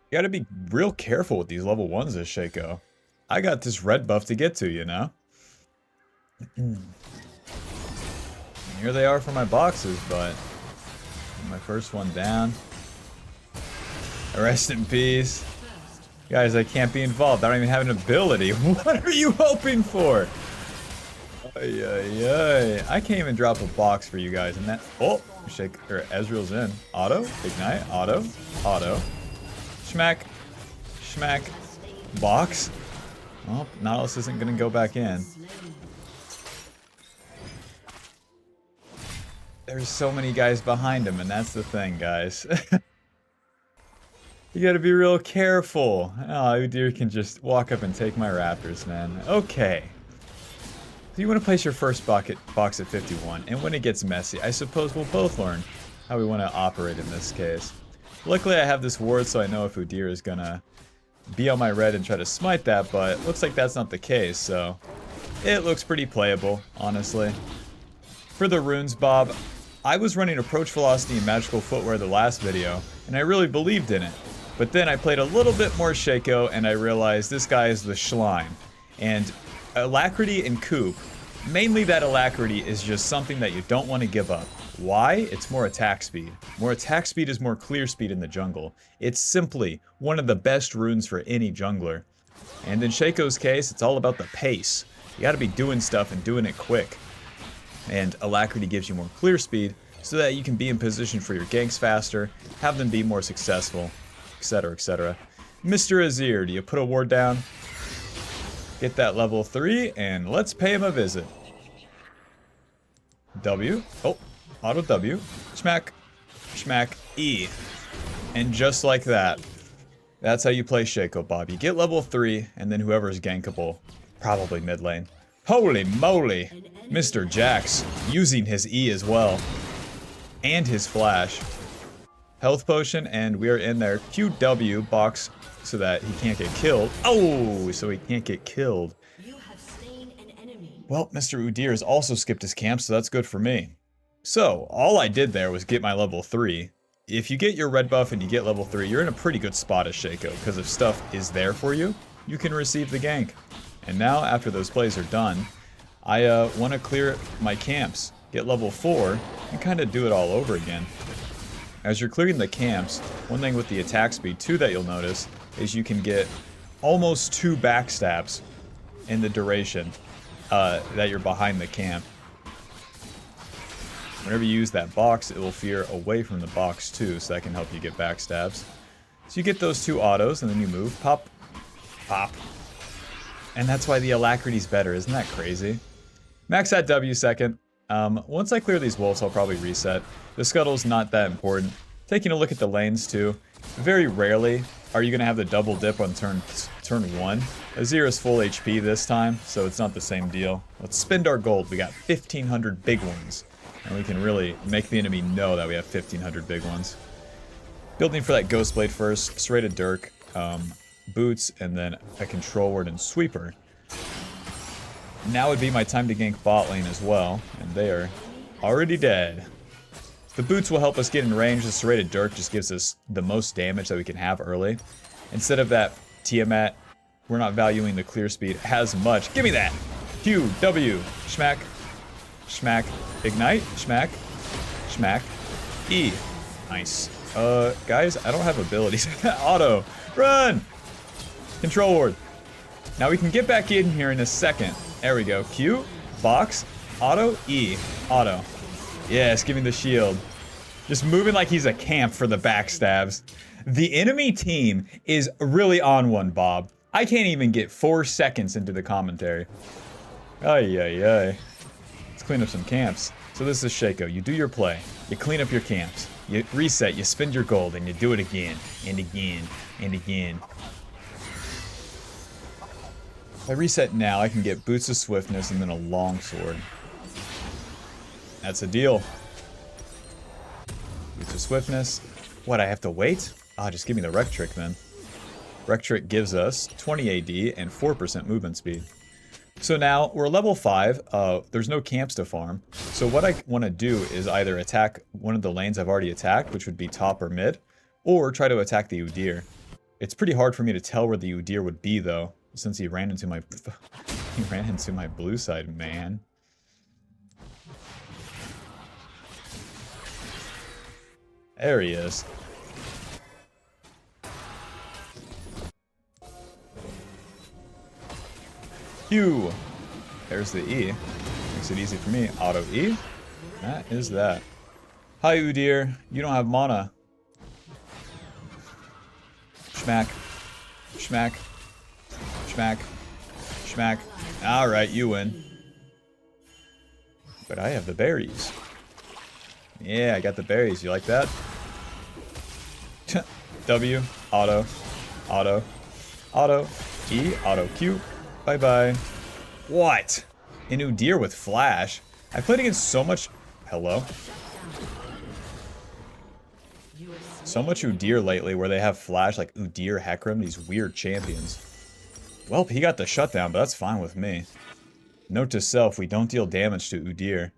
You gotta be real careful with these level 1s as SHACO. I got this red buff to get to, you know? Here they are for my boxes, but my first one down. Rest in peace. Guys, I can't be involved. I don't even have an ability. What are you hoping for? Ay, ay, ay. I can't even drop a box for you guys. And that. Oh, shake. Or Ezreal's in. Auto. Ignite. Auto. Auto. Schmack. Schmack. Box. Well, Nautilus isn't going to go back in. There's so many guys behind him, and that's the thing, guys. You gotta be real careful. Oh, deer can just walk up and take my raptors, man. Okay. So you want to place your first box at 51, and when it gets messy, I suppose we'll both learn how we want to operate in this case. Luckily, I have this ward, so I know if Udyr is gonna be on my red and try to smite that, but looks like that's not the case, so it looks pretty playable, honestly. For the runes, Bob, I was running approach velocity and magical footwear the last video, and I really believed in it. But then I played a little bit more SHACO, and I realized this guy is the Schleim. And alacrity and Coop, mainly that alacrity is just something that you don't want to give up. Why? It's more attack speed. More attack speed is more clear speed in the jungle. It's simply one of the best runes for any jungler. And in SHACO's case, it's all about the pace. You gotta be doing stuff and doing it quick. And alacrity gives you more clear speed so that you can be in position for your ganks faster, have them be more successful, etc, etc. Mr. Azir, do you put a ward down? Get that level 3, and let's pay him a visit. W. Oh, auto W. Smack. Smack. E. And just like that, that's how you play SHACO, Bob. You get level 3, and then whoever's gankable, probably mid lane. Holy moly! Mr. Jax using his E as well. And his flash. Health potion, and we are in there. QW box so that he can't get killed. Oh, so he can't get killed. Well, Mr. Udyr has also skipped his camp, so that's good for me. So, all I did there was get my level 3. If you get your red buff and you get level 3, you're in a pretty good spot as SHACO, because if stuff is there for you, you can receive the gank. And now, after those plays are done, I want to clear my camps, get level 4, and kind of do it all over again. As you're clearing the camps, one thing with the attack speed too that you'll notice is you can get almost 2 backstabs in the duration that you're behind the camp. Whenever you use that box, it will fear away from the box too, so that can help you get backstabs. So you get those 2 autos, and then you move, pop, pop. And that's why the alacrity's better, isn't that crazy? Max that W second. Once I clear these wolves, I'll probably reset. The scuttle's not that important. Taking a look at the lanes too, very rarely are you going to have the double dip on turn 1. Azir is full HP this time, so it's not the same deal. Let's spend our gold. We got 1,500 big ones, and we can really make the enemy know that we have 1,500 big ones. Building for that Ghost Blade first, serrated Dirk, boots, and then a control ward and sweeper. Now would be my time to gank bot lane as well, and they are already dead. The boots will help us get in range. The serrated Dirk just gives us the most damage that we can have early. Instead of that Tiamat, we're not valuing the clear speed as much. Give me that! Q, W, schmack, schmack, ignite, schmack, schmack, E. Nice. Guys, I don't have abilities. Auto, run! Control ward. Now we can get back in here in a second. There we go. Q, box, auto, E, auto. Yes, give me the shield. Just moving like he's a camp for the backstabs. The enemy team is really on one, Bob. I can't even get 4 seconds into the commentary. Ay, ay, ay. Let's clean up some camps. So this is SHACO. You do your play. You clean up your camps. You reset, you spend your gold, and you do it again, and again, and again. If I reset now, I can get Boots of Swiftness and then a longsword. That's a deal. Boots of Swiftness. What, I have to wait? Ah, just give me the Wreck Trick then. Wreck Trick gives us 20 AD and 4% movement speed. So now, we're level 5, there's no camps to farm. So what I want to do is either attack one of the lanes I've already attacked, which would be top or mid, or try to attack the Udyr. It's pretty hard for me to tell where the Udyr would be, though, since he ran into my blue side, man. There he is. Q. There's the E. Makes it easy for me. Auto E. That is that. Hi, Udyr. You don't have mana. Schmack. Schmack. Schmack. Schmack. Alright, you win. But I have the berries. Yeah, I got the berries. You like that? W. Auto. Auto. Auto. E. Auto Q. Bye-bye. What? An Udyr with flash? I played against so much... Hello? So much Udyr lately where they have flash like Udyr, Hecarim, these weird champions. Well, he got the shutdown, but that's fine with me. Note to self, we don't deal damage to Udyr.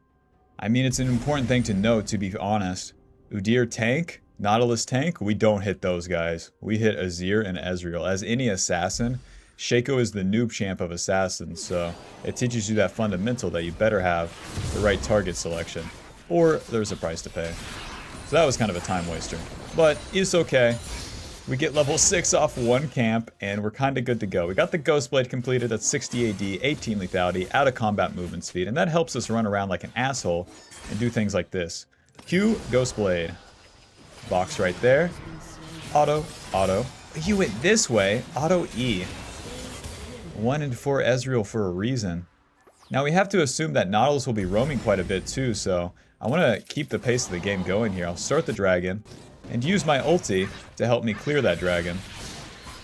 I mean, it's an important thing to note, to be honest. Udyr tank, Nautilus tank, we don't hit those guys. We hit Azir and Ezreal. As any assassin, SHACO is the noob champ of assassins, so it teaches you that fundamental that you better have the right target selection, or there's a price to pay. So that was kind of a time waster, but it's okay. We get level 6 off one camp, and we're kind of good to go. We got the Ghost Blade completed at 60 AD, 18 lethality, out of combat movement speed, and that helps us run around like an asshole and do things like this. Q, Ghost Blade. Box right there. Auto, auto. You went this way. Auto E. 1 and 4 Ezreal for a reason. Now we have to assume that Nautilus will be roaming quite a bit too, so I want to keep the pace of the game going here. I'll start the dragon and use my ulti to help me clear that dragon.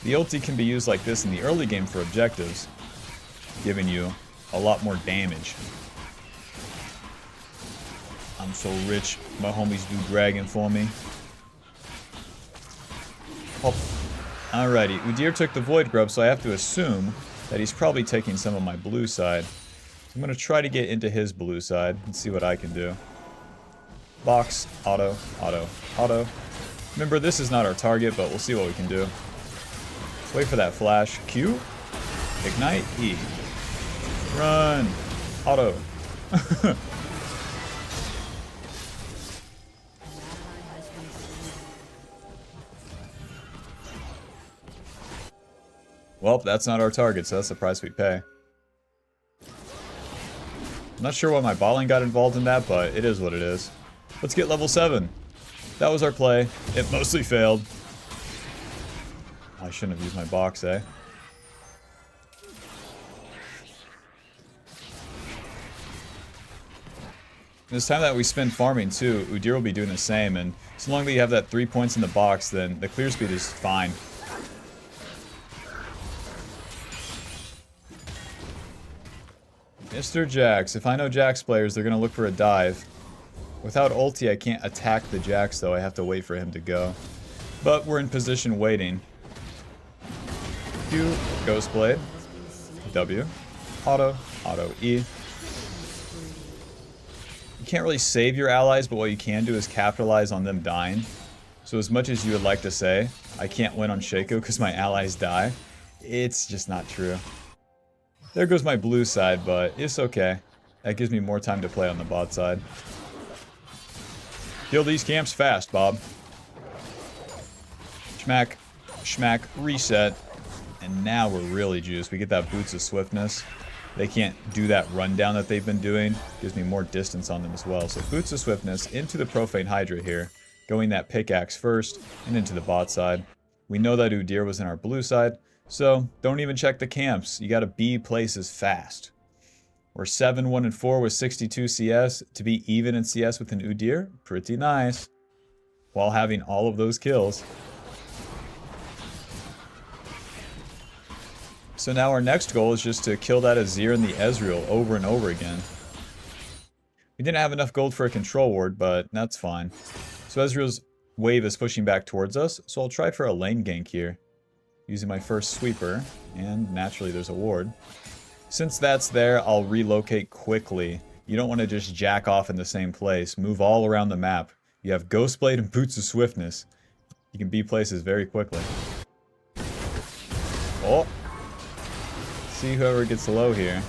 The ulti can be used like this in the early game for objectives, giving you a lot more damage. I'm so rich. My homies do dragon for me. Oh. Alrighty, Udyr took the Void Grub, so I have to assume that he's probably taking some of my blue side. So I'm going to try to get into his blue side and see what I can do. Box, auto, auto, auto. Remember, this is not our target, but we'll see what we can do. Wait for that flash. Q. Ignite. E. Run. Auto. Well, that's not our target, so that's the price we pay. I'm not sure why my balling got involved in that, but it is what it is. Let's get level 7. That was our play. It mostly failed. I shouldn't have used my box, eh? This time that we spend farming too, Udyr will be doing the same, and so long as you have that 3 points in the box, then the clear speed is fine. Mr. Jax. If I know Jax players, they're going to look for a dive. Without ulti, I can't attack the Jax, though. I have to wait for him to go. But we're in position waiting. Q, Ghost Blade. W. Auto. Auto. E. You can't really save your allies, but what you can do is capitalize on them dying. So as much as you would like to say, I can't win on SHACO because my allies die, it's just not true. There goes my blue side, but it's okay. That gives me more time to play on the bot side. Kill these camps fast, Bob. Schmack, schmack, reset. And now we're really juiced. We get that Boots of Swiftness. They can't do that rundown that they've been doing. Gives me more distance on them as well. So Boots of Swiftness into the Profane Hydra here. Going that pickaxe first and into the bot side. We know that Udyr was in our blue side. So, don't even check the camps. You gotta be places fast. We're 7, 1, and 4 with 62 CS. To be even in CS with an Udyr, pretty nice. While having all of those kills. So now our next goal is just to kill that Azir and the Ezreal over and over again. We didn't have enough gold for a control ward, but that's fine. So Ezreal's wave is pushing back towards us, so I'll try for a lane gank here. Using my first sweeper, and naturally there's a ward. Since that's there, I'll relocate quickly. You don't want to just jack off in the same place. Move all around the map. You have Ghostblade and Boots of Swiftness. You can be places very quickly. Oh. See whoever gets low here.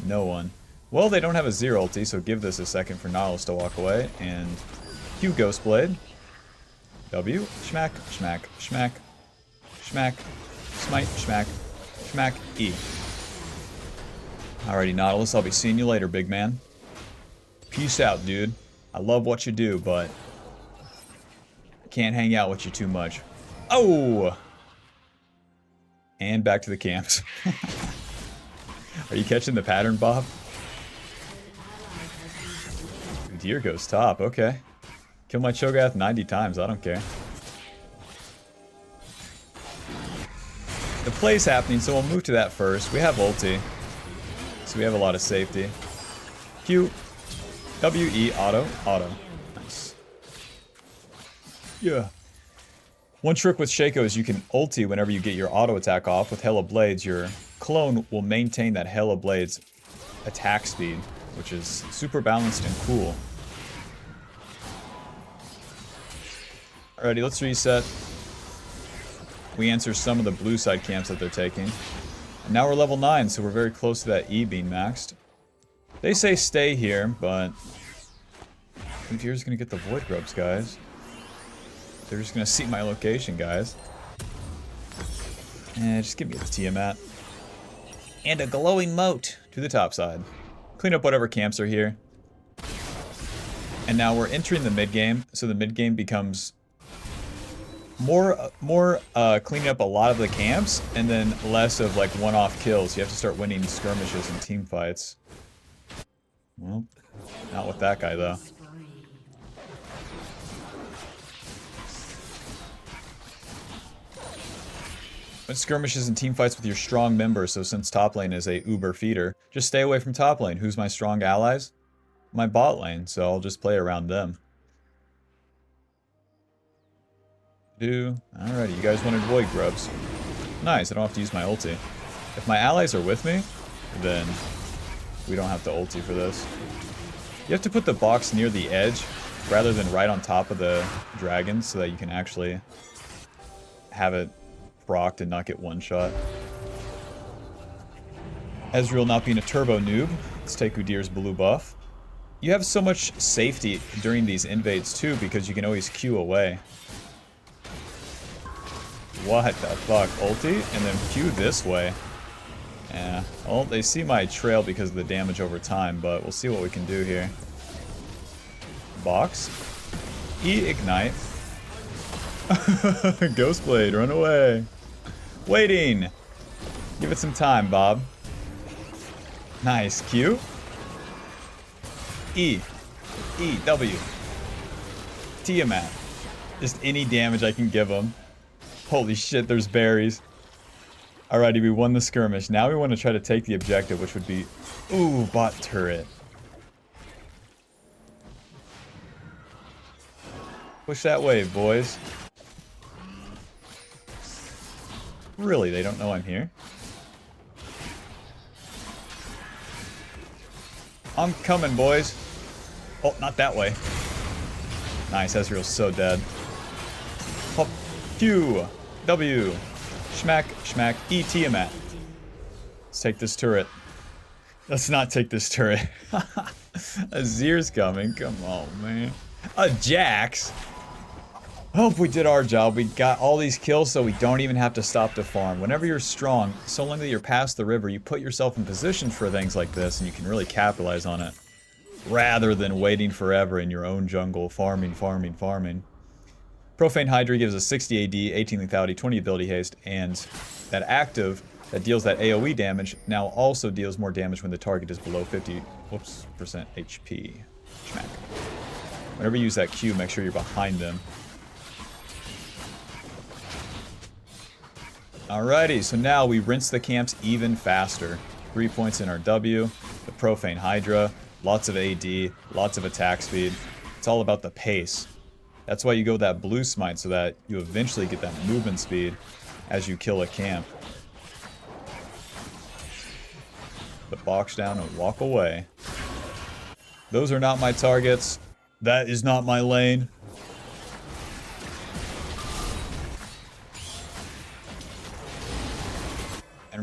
No one. Well, they don't have a zero ulti, so give this a second for Nautilus to walk away. And Q Ghost Blade. W. Schmack, schmack, schmack. Schmack. Smite, schmack. Schmack. E. Alrighty, Nautilus, I'll be seeing you later, big man. Peace out, dude. I love what you do, but I can't hang out with you too much. Oh! And back to the camps. Are you catching the pattern, Bob? Deer goes top, okay. Kill my Cho'Gath 90 times, I don't care. The play's happening, so we'll move to that first. We have ulti, so we have a lot of safety. Q, W, E, auto, auto. Nice. Yeah. One trick with SHACO is you can ulti whenever you get your auto attack off. With Hella Blades, your clone will maintain that Hella Blades attack speed, which is super balanced and cool. Alrighty, let's reset. We answer some of the blue side camps that they're taking. And now we're level 9, so we're very close to that E being maxed. They say stay here, but Frontier's gonna get the Void Grubs, guys. They're just gonna see my location, guys. And just give me the Tiamat. And a glowing moat to the top side. Clean up whatever camps are here. And now we're entering the mid game, so the mid game becomes more cleaning up a lot of the camps, and then less of like one-off kills. You have to start winning skirmishes and team fights. Well, not with that guy though. Win skirmishes and team fights with your strong members, so since top lane is a uber feeder, just stay away from top lane. Who's my strong allies? My bot lane, so I'll just play around them. Alrighty, you guys wanted Void Grubs. Nice, I don't have to use my ulti. If my allies are with me, then we don't have to ulti for this. You have to put the box near the edge rather than right on top of the dragon so that you can actually have it procced and not get one shot. Ezreal not being a turbo noob. Let's take Udyr's blue buff. You have so much safety during these invades too because you can always Q away. What the fuck? Ulti? And then Q this way. Yeah. Well, they see my trail because of the damage over time, but we'll see what we can do here. Box. E ignite. Ghostblade, run away. Waiting. Give it some time, Bob. Nice. Q. E. E. W. Tiamat. Just any damage I can give him. Holy shit, there's berries. Alrighty, we won the skirmish. Now we want to try to take the objective, which would be... Ooh, bot turret. Push that wave, boys. Really, they don't know I'm here? I'm coming, boys. Oh, not that way. Nice, Ezreal's so dead. Hop. Q. W. Schmack, schmack, E Tiamat. Let's take this turret. Let's not take this turret. Azir's coming. Come on, man. A Jax. I hope we did our job. We got all these kills so we don't even have to stop to farm. Whenever you're strong, so long that you're past the river, you put yourself in position for things like this and you can really capitalize on it. Rather than waiting forever in your own jungle, farming. Profane Hydra gives us 60 AD, 18 lethality, 20 ability haste, and that active that deals that AoE damage now also deals more damage when the target is below 50% HP. Schmack. Whenever you use that Q, make sure you're behind them. Alrighty, so now we rinse the camps even faster. 3 points in our W, the Profane Hydra, lots of AD, lots of attack speed. It's all about the pace. That's why you go with that blue smite, so that you eventually get that movement speed as you kill a camp. Put box down and walk away. Those are not my targets. That is not my lane.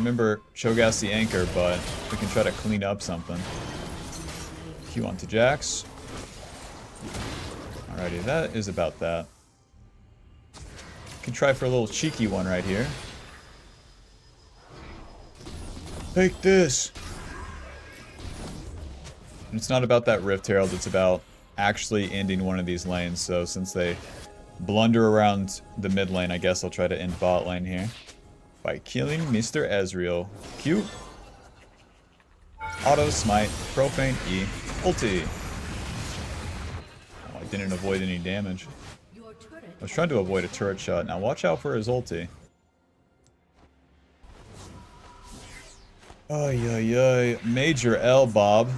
remember Cho'Gath's the anchor, but we can try to clean up something. Q onto Jax. Alrighty, that is about that. Can try for a little cheeky one right here. Take this! And it's not about that Rift Herald, it's about actually ending one of these lanes. So since they blunder around the mid lane, I guess I'll try to end bot lane here. By killing Mr. Ezreal. Q. Auto smite. Profane E. Ulti. Oh, I didn't avoid any damage. I was trying to avoid a turret shot. Now watch out for his ulti. Ay, ay, ay. Major L, Bob.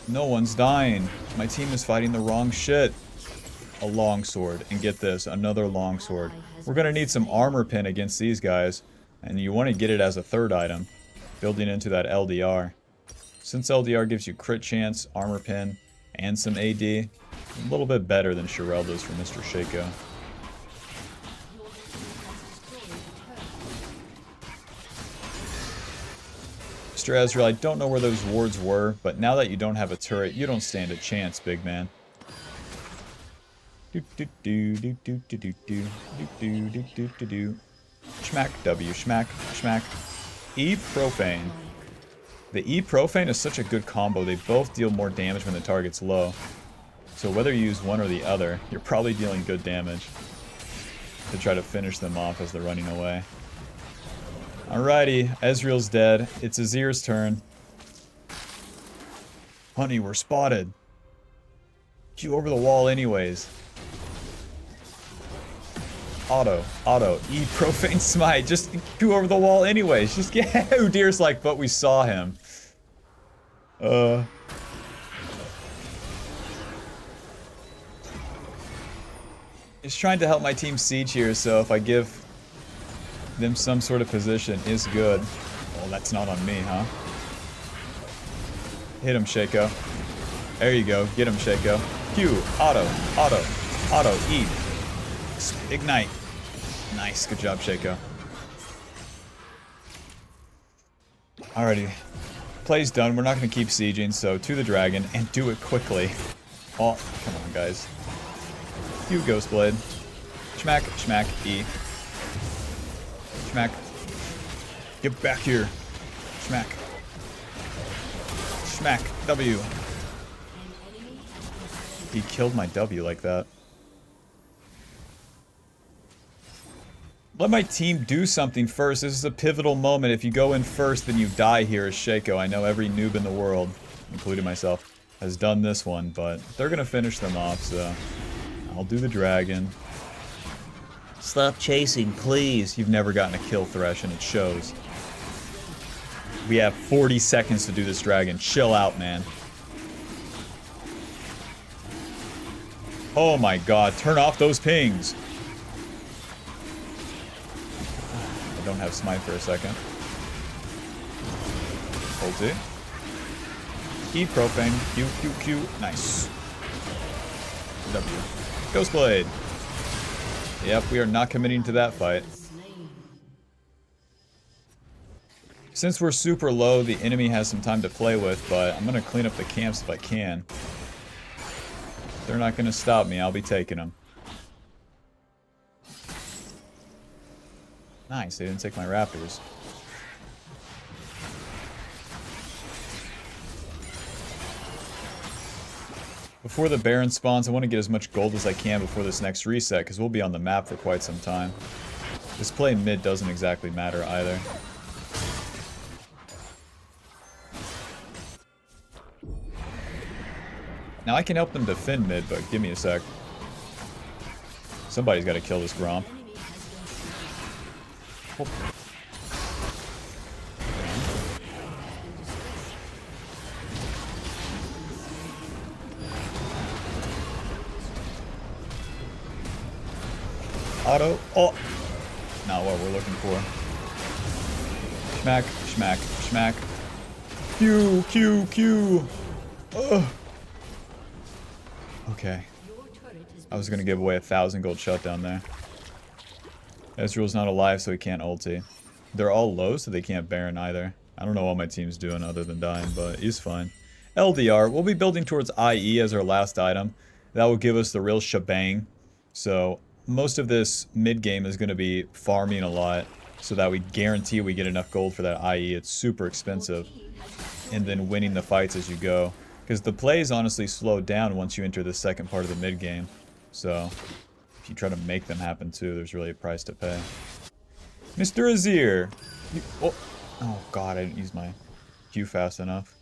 No one's dying. My team is fighting the wrong shit. A longsword. And get this, another longsword. We're gonna need some armor pin against these guys. And you want to get it as a third item. Building into that LDR. Since LDR gives you crit chance, armor pin, and some AD. A little bit better than Shirel does for Mr. SHACO. Mr. Ezreal, I don't know where those wards were, but now that you don't have a turret, you don't stand a chance, big man. Do do do do do do do do do do do do do. Schmack W, schmack, schmack. E Profane. The E Profane is such a good combo. They both deal more damage when the target's low. So whether you use one or the other, you're probably dealing good damage to try to finish them off as they're running away. Alrighty, Ezreal's dead. It's Azir's turn. Honey, we're spotted. Q over the wall anyways. Auto, E Profane smite. Just Q over the wall anyways. Just get Udir's like, but we saw him. He's trying to help my team siege here, so if I give them some sort of position is good. Well, that's not on me, huh? Hit him, SHACO. There you go. Get him, SHACO. Q, auto, E. Ignite. Nice, good job, SHACO. Alrighty. Play's done. We're not going to keep sieging, so to the dragon, and do it quickly. Oh, come on, guys. Q Ghostblade. Schmack, schmack, E. Schmack. Get back here. Schmack. Schmack, W. He killed my W like that. Let my team do something first. This is a pivotal moment. If you go in first, then you die here as SHACO. I know every noob in the world, including myself, has done this one, but they're gonna finish them off, so I'll do the dragon. Stop chasing, please. You've never gotten a kill, Thresh, and it shows. We have 40 seconds to do this dragon. Chill out, man. Oh my god, turn off those pings. I don't have smite for a second. Ulti. E Profane. Q, Q, Q. Nice. W. Ghostblade. Yep, we are not committing to that fight. Since we're super low, the enemy has some time to play with, but I'm gonna clean up the camps if I can. They're not gonna stop me, I'll be taking them. Nice, they didn't take my raptors. Before the Baron spawns, I want to get as much gold as I can before this next reset, because we'll be on the map for quite some time. This play mid doesn't exactly matter either. Now I can help them defend mid, but give me a sec. Somebody's got to kill this Gromp. Oh. Auto. Oh! Not what we're looking for. Schmack, schmack, schmack. Q, Q, Q. Ugh. Okay. I was gonna give away 1,000 gold shutdown there. Ezreal's not alive, so he can't ulti. They're all low, so they can't Baron either. I don't know what my team's doing other than dying, but he's fine. LDR, we'll be building towards IE as our last item. That will give us the real shebang. So most of this mid game is going to be farming a lot so that we guarantee we get enough gold for that IE. It's super expensive. And then winning the fights as you go. Because the plays honestly slow down once you enter the second part of the mid game. So if you try to make them happen too, there's really a price to pay. Mr. Azir! Oh god, I didn't use my Q fast enough.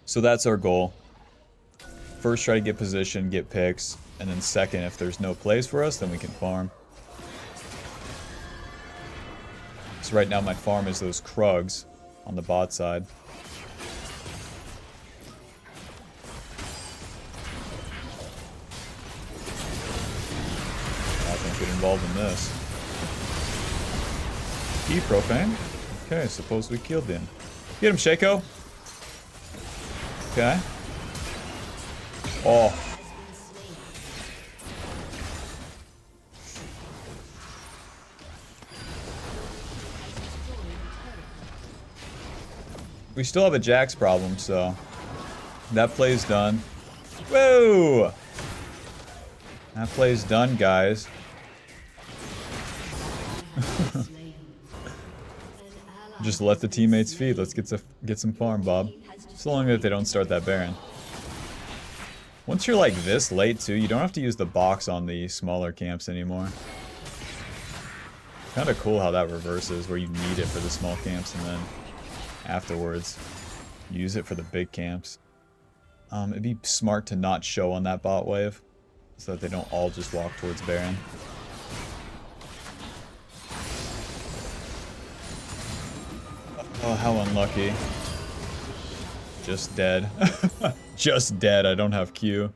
So that's our goal. First, try to get position, get picks, and then second, if there's no plays for us, then we can farm. So right now my farm is those Krugs on the bot side. I think get involved in this. E Profane. Okay, suppose we killed him. Get him, SHACO. Okay. Oh. We still have a Jax problem, so that play's done. Whoa! That play's done, guys. Just let the teammates feed. Let's get some farm, Bob. So long that they don't start that Baron. Once you're like this late too, you don't have to use the box on the smaller camps anymore. Kind of cool how that reverses, where you need it for the small camps and then afterwards use it for the big camps. It'd be smart to not show on that bot wave so that they don't all just walk towards Baron. Oh, how unlucky. Just dead. Just dead. I don't have Q.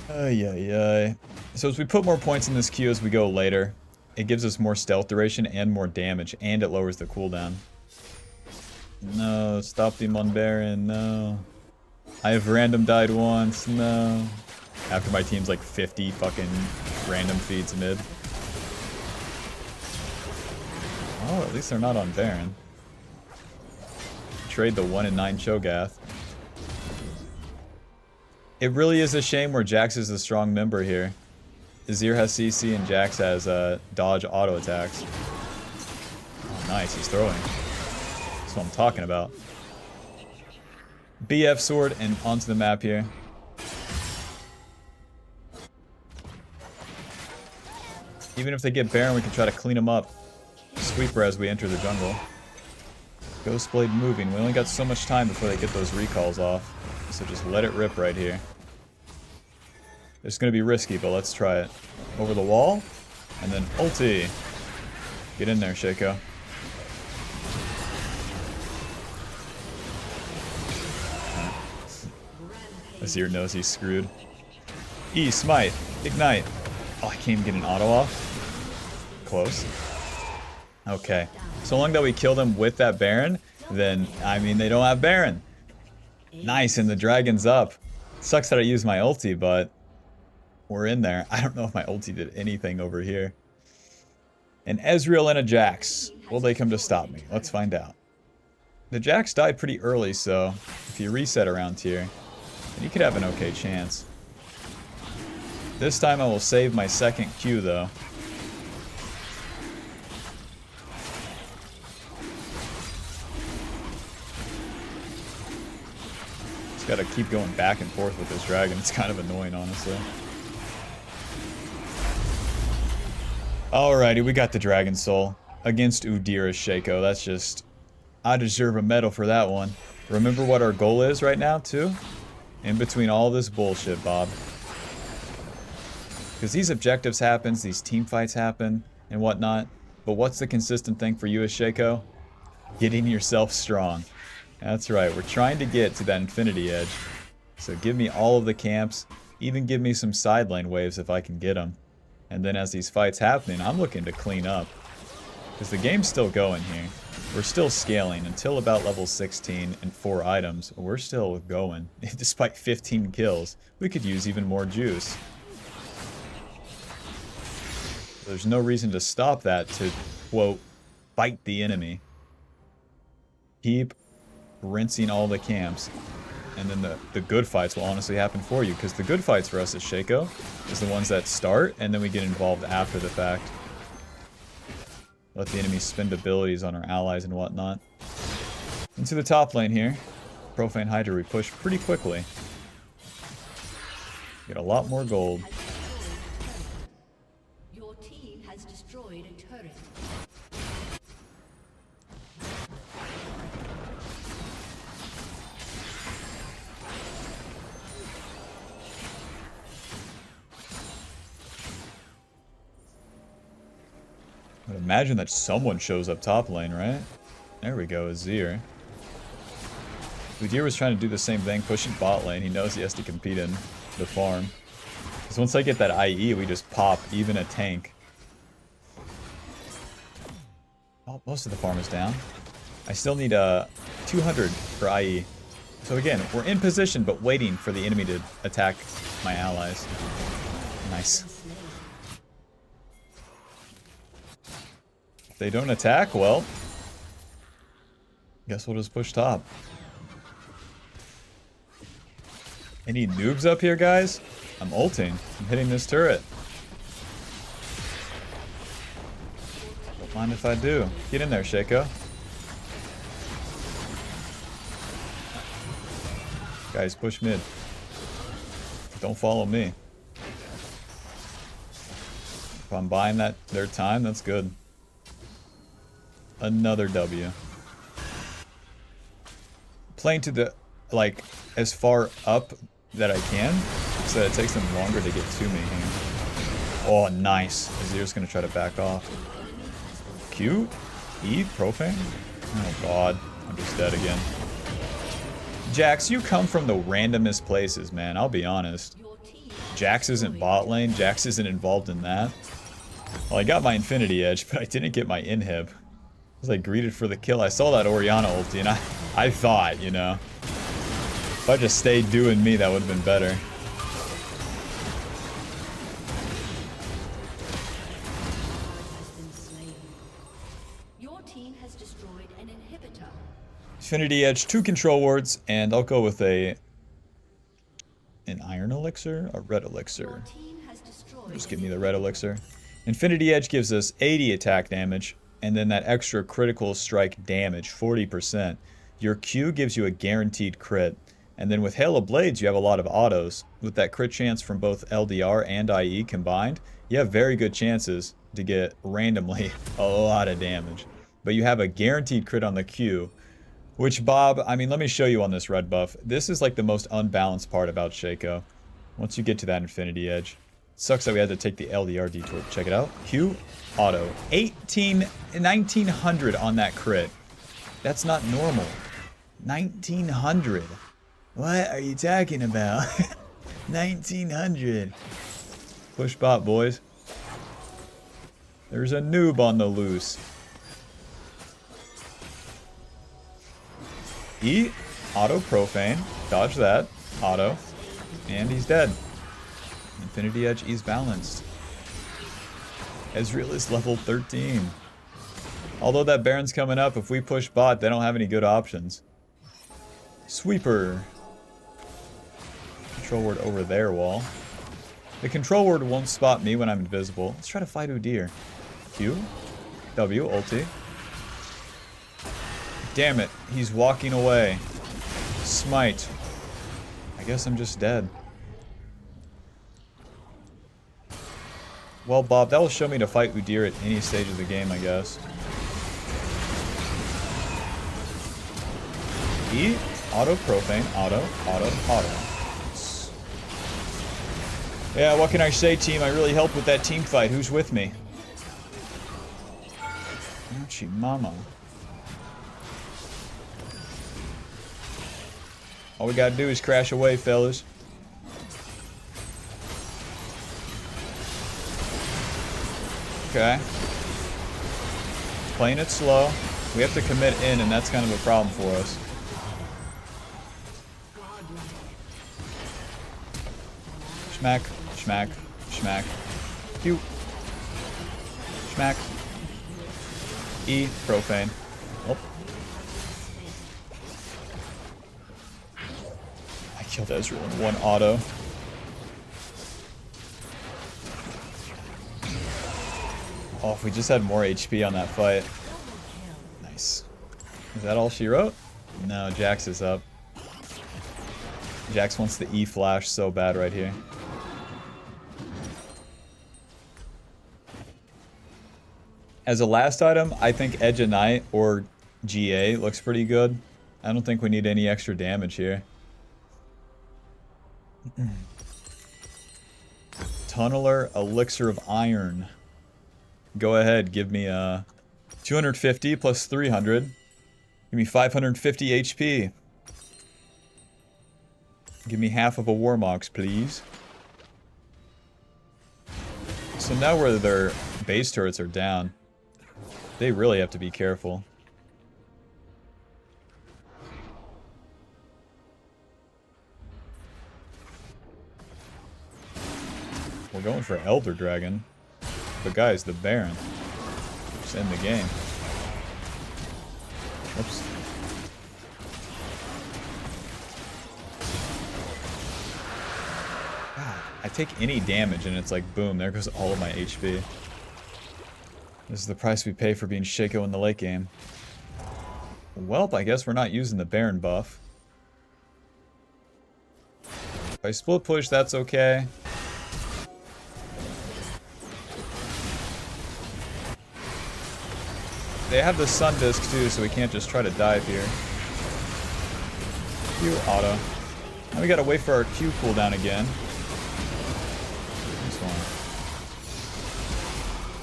Ay, ay, ay. So as we put more points in this Q as we go later, it gives us more stealth duration and more damage, and it lowers the cooldown. No, stop him on Baron, no. I have random died once, no. After my team's like 50 fucking random feeds mid. Oh, at least they're not on Baron. Trade the 1 in 9 Cho'Gath. It really is a shame where Jax is a strong member here. Azir has CC and Jax has dodge auto attacks. Oh, nice, he's throwing. That's what I'm talking about. BF sword and onto the map here. Even if they get Baron, we can try to clean them up. Sweeper as we enter the jungle. Ghostblade moving. We only got so much time before they get those recalls off. So just let it rip right here. It's going to be risky, but let's try it. Over the wall. And then ulti. Get in there, SHACO. Azir knows he's screwed. E, smite. Ignite. Oh, I can't even get an auto off. Close. Okay. So long that we kill them with that Baron, then, I mean, they don't have Baron. Nice, and the dragon's up. Sucks that I used my ulti, but we're in there. I don't know if my ulti did anything over here. An Ezreal and a Jax. Will they come to stop me? Let's find out. The Jax died pretty early, so if you reset around here, then you could have an okay chance. This time I will save my second Q, though. Got to keep going back and forth with this dragon. It's kind of annoying, honestly. Alrighty, we got the Dragon Soul against Udyr's SHACO. That's just... I deserve a medal for that one. Remember what our goal is right now, too? In between all this bullshit, Bob. Because these objectives happen, these team fights happen, and whatnot. But what's the consistent thing for you as SHACO? Getting yourself strong. That's right, we're trying to get to that Infinity Edge. So give me all of the camps, even give me some side lane waves if I can get them. And then as these fights happen, I'm looking to clean up. Because the game's still going here. We're still scaling until about level 16 and 4 items. We're still going. Despite 15 kills, we could use even more juice. There's no reason to stop that to, quote, fight the enemy. Keep rinsing all the camps. And then the good fights will honestly happen for you. Because the good fights for us at SHACO is the ones that start, and then we get involved after the fact. Let the enemy spend abilities on our allies and whatnot. Into the top lane here. Profane Hydra, we push pretty quickly. Get a lot more gold. Your team has destroyed a turret. I would imagine that someone shows up top lane, right? There we go, Azir. Udyr was trying to do the same thing, pushing bot lane. He knows he has to compete in the farm. Because once I get that IE, we just pop even a tank. Oh, most of the farm is down. I still need 200 for IE. So again, we're in position, but waiting for the enemy to attack my allies. Nice. If they don't attack, well, guess we'll just push top. Any noobs up here, guys? I'm ulting. I'm hitting this turret. Don't mind if I do. Get in there, SHACO. Guys, push mid. Don't follow me. If I'm buying their time, that's good. Another W. Playing to the, like, as far up that I can, so that it takes them longer to get to me. Oh, nice. Azir's gonna try to back off. Q? E? Profane? Oh god. I'm just dead again. Jax, you come from the randomest places, man. I'll be honest. Jax isn't bot lane. Jax isn't involved in that. Well, I got my Infinity Edge, but I didn't get my inhib. I was like greeted for the kill. I saw that Orianna ulti, and I thought, you know, if I just stayed doing me, that would have been better. Your team has destroyed an inhibitor. Infinity Edge, 2 control wards, and I'll go with an iron elixir, a red elixir. Just give me the red elixir. Infinity Edge gives us 80 attack damage, and then that extra critical strike damage, 40%. Your Q gives you a guaranteed crit. And then with Hail of Blades, you have a lot of autos. With that crit chance from both LDR and IE combined, you have very good chances to get randomly a lot of damage. But you have a guaranteed crit on the Q, which, Bob, I mean, let me show you on this red buff. This is like the most unbalanced part about SHACO. Once you get to that Infinity Edge. It sucks that we had to take the LDR detour. Check it out. Q, auto. 1900 on that crit. That's not normal. 1900. What are you talking about? 1900. Push bot, boys. There's a noob on the loose. E, auto Profane. Dodge that. Auto. And he's dead. Infinity Edge is balanced. Ezreal is level 13. Although that Baron's coming up, if we push bot, they don't have any good options. Sweeper. Control ward over their wall. The control ward won't spot me when I'm invisible. Let's try to fight Udyr. Q. W. Ulti. Damn it. He's walking away. Smite. I guess I'm just dead. Well, Bob, that will show me to fight Udyr at any stage of the game, I guess. E, auto Profane, auto. Yeah, what can I say, team? I really helped with that team fight. Who's with me? Ouchie mama. All we gotta do is crash away, fellas. Okay. Playing it slow. We have to commit in, and that's kind of a problem for us. Schmack, schmack, schmack. Q. Schmack. E. Profane. Oh. I killed Ezreal in one auto. Oh, if we just had more HP on that fight. Nice. Is that all she wrote? No, Jax is up. Jax wants the E flash so bad right here. As a last item, I think Edge of Night or GA looks pretty good. I don't think we need any extra damage here. Tunneler, Elixir of Iron. Go ahead, give me 250 plus 300. Give me 550 HP. Give me half of a Warmox, please. So now where their base turrets are down, they really have to be careful. We're going for Elder Dragon. But guys, the Baron. Just end the game. Whoops. God, I take any damage and it's like, boom, there goes all of my HP. This is the price we pay for being SHACO in the late game. Welp, I guess we're not using the Baron buff. If I split push, that's okay. They have the Sun Disc too, so we can't just try to dive here. Q auto. Now we gotta wait for our Q cooldown again. This one.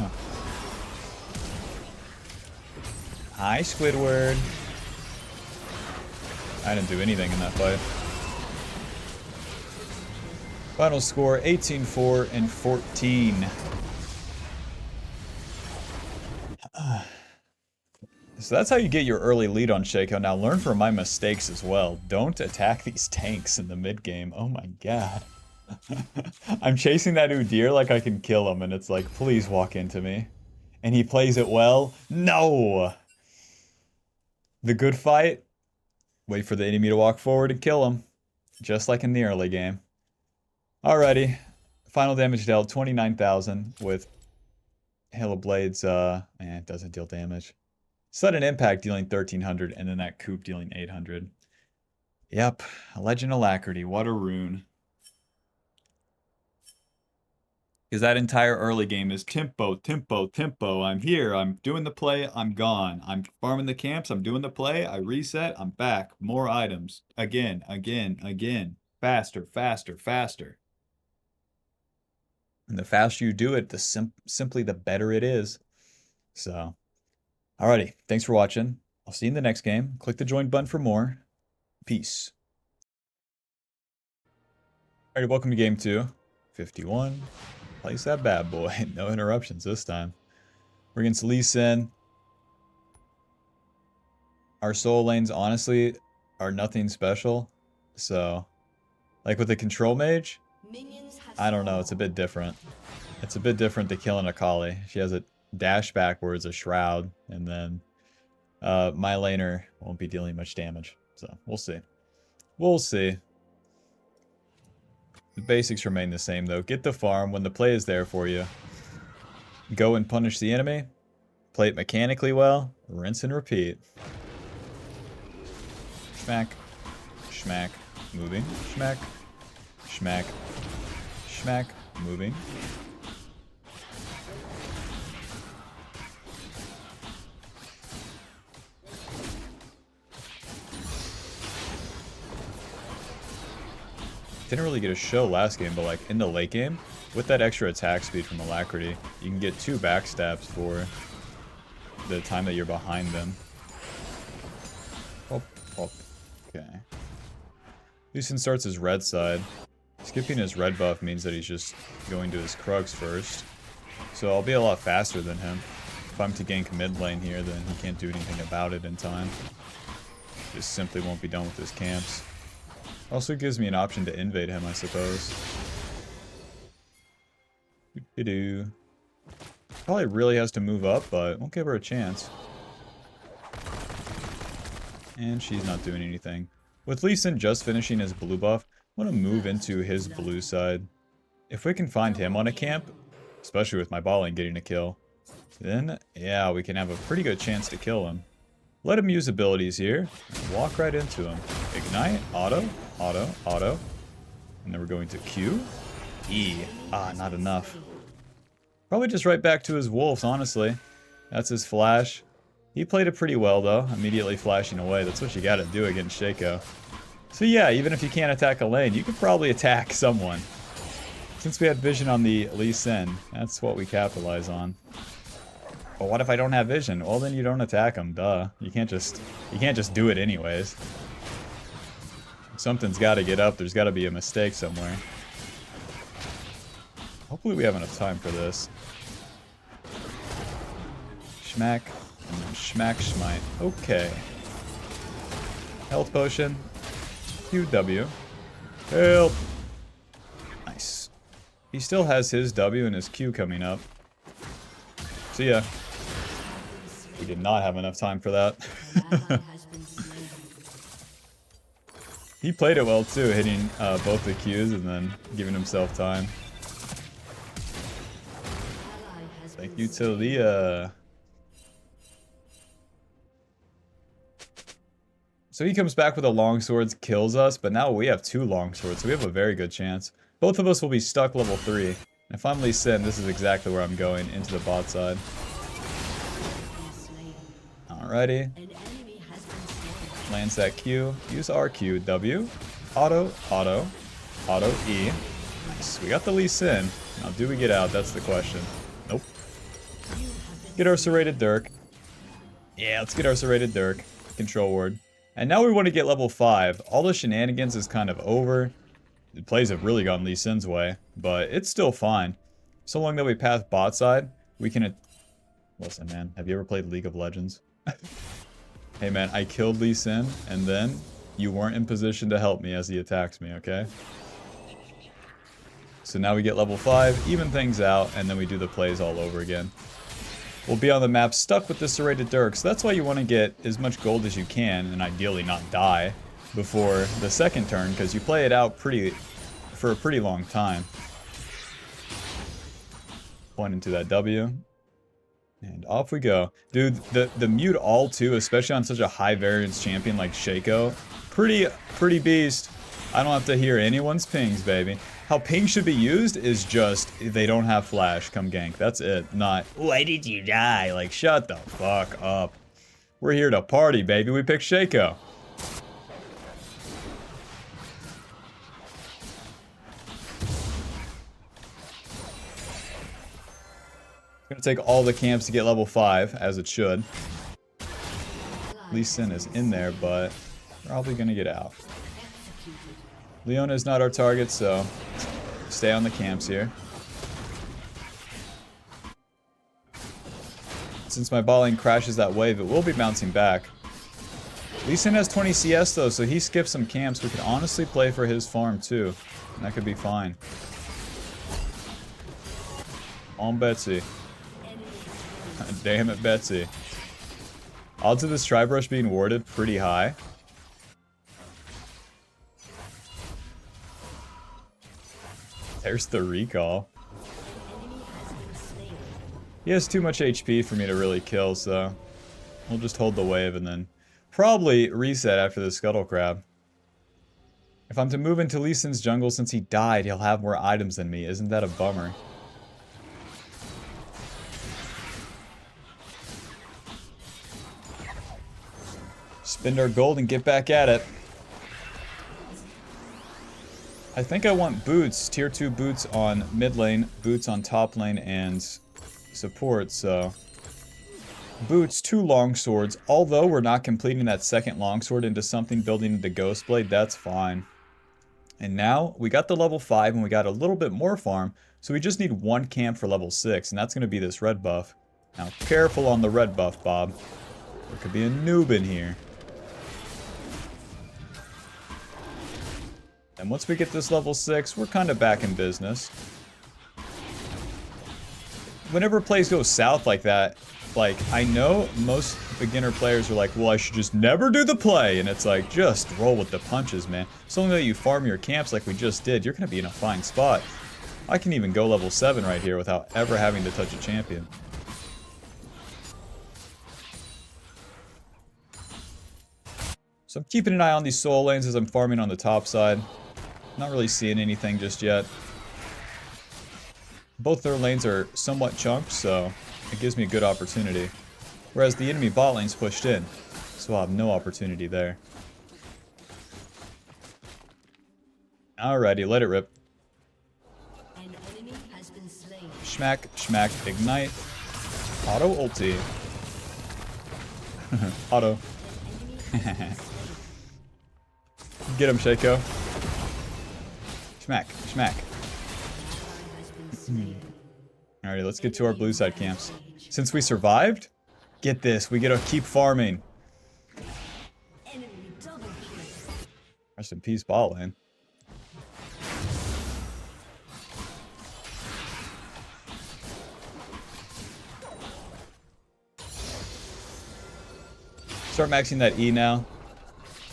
Huh. Hi, Squidward. I didn't do anything in that fight. Final score 18-4 and 14. So that's how you get your early lead on SHACO. Now learn from my mistakes as well. Don't attack these tanks in the mid game. Oh my god. I'm chasing that Udyr like I can kill him, and it's like, please walk into me. And he plays it well. No! The good fight, wait for the enemy to walk forward and kill him. Just like in the early game. Alrighty. Final damage dealt, 29,000 with Hail of Blades. It doesn't deal damage. Sudden Impact dealing 1,300, and then that Coop dealing 800. Yep, Legend Alacrity, what a rune. Because that entire early game is tempo, tempo, tempo. I'm here, I'm doing the play, I'm gone. I'm farming the camps, I'm doing the play, I reset, I'm back. More items. Again, again, again. Faster, faster, faster. And the faster you do it, the simply the better it is. So... alrighty, thanks for watching. I'll see you in the next game. Click the join button for more. Peace. Alrighty, welcome to game 2. 51. Place that bad boy. No interruptions this time. We're against Lee Sin. Our solo lanes, honestly, are nothing special. So, like with the control mage, I don't know, it's a bit different. It's a bit different to killing a Kali. She has a dash backwards, a shroud, and then my laner won't be dealing much damage. So we'll see. We'll see. The basics remain the same though. Get the farm when the play is there for you. Go and punish the enemy. Play it mechanically well. Rinse and repeat. Schmack. Schmack. Moving. Schmack. Schmack. Schmack. Moving. Didn't really get a show last game, but like in the late game, with that extra attack speed from Alacrity, you can get 2 backstabs for the time that you're behind them. Oh, oh. Okay. Lucian starts his red side. Skipping his red buff means that he's just going to his Krugs first. So I'll be a lot faster than him. If I'm to gank mid lane here, then he can't do anything about it in time. Just simply won't be done with his camps. Also gives me an option to invade him, I suppose. Doo-doo. Probably really has to move up, but we'll give her a chance. And she's not doing anything. With Lee Sin just finishing his blue buff, I want to move into his blue side. If we can find him on a camp, especially with my bot lane getting a kill, then yeah, we can have a pretty good chance to kill him. Let him use abilities here. Walk right into him. Ignite, auto, auto, auto. And then we're going to Q, E. Ah, not enough. Probably just right back to his wolves, honestly. That's his flash. He played it pretty well, though, immediately flashing away. That's what you gotta do against SHACO. So yeah, even if you can't attack a lane, you could probably attack someone. Since we had vision on the Lee Sin, that's what we capitalize on. But what if I don't have vision? Well, then you don't attack him, duh. You can't just do it anyways. Something's gotta get up, there's gotta be a mistake somewhere. Hopefully we have enough time for this. Schmack, and then schmack, schmite. Okay. Health potion. QW. Help! Nice. He still has his W and his Q coming up. See ya. We did not have enough time for that. He played it well too, hitting both the Qs and then giving himself time. Thank you to Leah. So he comes back with a longsword, kills us, but now we have 2 longswords, so we have a very good chance. Both of us will be stuck level 3. And if I'm Lee Sin, this is exactly where I'm going, into the bot side. Alrighty. Lands that Q. Use RQ, W. Auto, auto, auto, E. Nice. We got the Lee Sin. Now do we get out? That's the question. Nope. Get our serrated Dirk. Yeah, let's get our serrated Dirk. Control ward. And now we want to get level 5. All the shenanigans is kind of over. The plays have really gone Lee Sin's way, but it's still fine. So long that we path bot side, we can... Listen, man, have you ever played League of Legends? Hey, man, I killed Lee Sin, and then you weren't in position to help me as he attacks me, okay? So now we get level 5, even things out, and then we do the plays all over again. We'll be on the map stuck with the serrated Dirk, so that's why you want to get as much gold as you can, and ideally not die before the second turn, because you play it out for a pretty long time. Point into that W. And off we go. Dude, the mute all too, especially on such a high variance champion like SHACO, pretty beast. I don't have to hear anyone's pings, baby. How ping should be used is just, they don't have flash, come gank. That's it. Not, why did you die? Like, shut the fuck up. We're here to party, baby. We picked SHACO. Gonna take all the camps to get level 5, as it should. Lee Sin is in there, but probably gonna get out. Leona is not our target, so stay on the camps here. Since my bot lane crashes that wave, it will be bouncing back. Lee Sin has 20 CS though, so he skips some camps. We could honestly play for his farm too, and that could be fine. On Betsy. Damn it, Betsy. Odds of this Tribrush being warded pretty high. There's the recall. He has too much HP for me to really kill, so we'll just hold the wave and then probably reset after the Scuttle Crab. If I'm to move into Lee Sin's jungle since he died, he'll have more items than me. Isn't that a bummer? Spend our gold and get back at it. I think I want boots, tier 2 boots on mid lane, boots on top lane, and support, so... Boots, 2 longswords, although we're not completing that second longsword into something building into Ghostblade, that's fine. And now, we got the level 5 and we got a little bit more farm, so we just need 1 camp for level 6, and that's going to be this red buff. Now, careful on the red buff, Bob. There could be a noob in here. And once we get this level 6, we're kind of back in business. Whenever plays go south like that, like, I know most beginner players are like, well, I should just never do the play. And it's like, just roll with the punches, man. So long that you farm your camps like we just did, you're going to be in a fine spot. I can even go level 7 right here without ever having to touch a champion. So I'm keeping an eye on these soul lanes as I'm farming on the top side. Not really seeing anything just yet. Both their lanes are somewhat chunked, so it gives me a good opportunity. Whereas the enemy bot lane's pushed in, so I'll have no opportunity there. Alrighty, let it rip. An enemy has been slain. Schmack, schmack, ignite. Auto ulti. Auto. Get him, SHACO. Schmack, schmack. Alrighty, let's get to our blue side camps. Since we survived, get this, we get to keep farming. Rest in peace, bot lane. Start maxing that E now.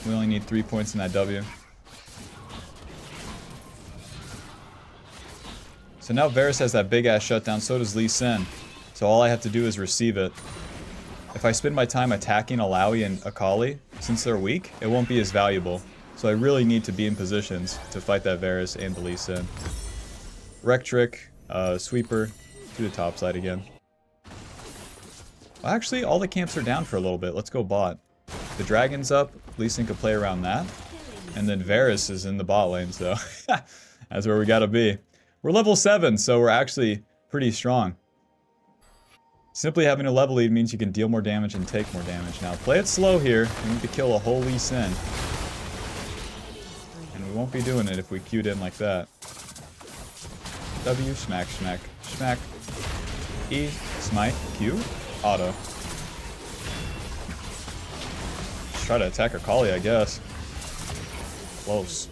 We only need 3 points in that W. So now Varus has that big ass shutdown, so does Lee Sin. So all I have to do is receive it. If I spend my time attacking Alawi and Akali, since they're weak, it won't be as valuable. So I really need to be in positions to fight that Varus and the Lee Sin. Rectrick, Sweeper, to the top side again. Well, actually, all the camps are down for a little bit. Let's go bot. The dragon's up, Lee Sin can play around that. And then Varus is in the bot lane, so that's where we gotta be. We're level 7, so we're actually pretty strong. Simply having a level lead means you can deal more damage and take more damage. Now, play it slow here. We need to kill a whole Lee Sin. And we won't be doing it if we queued in like that. W, smack, smack, smack. E, smite, Q, auto. Just try to attack Akali, I guess. Close.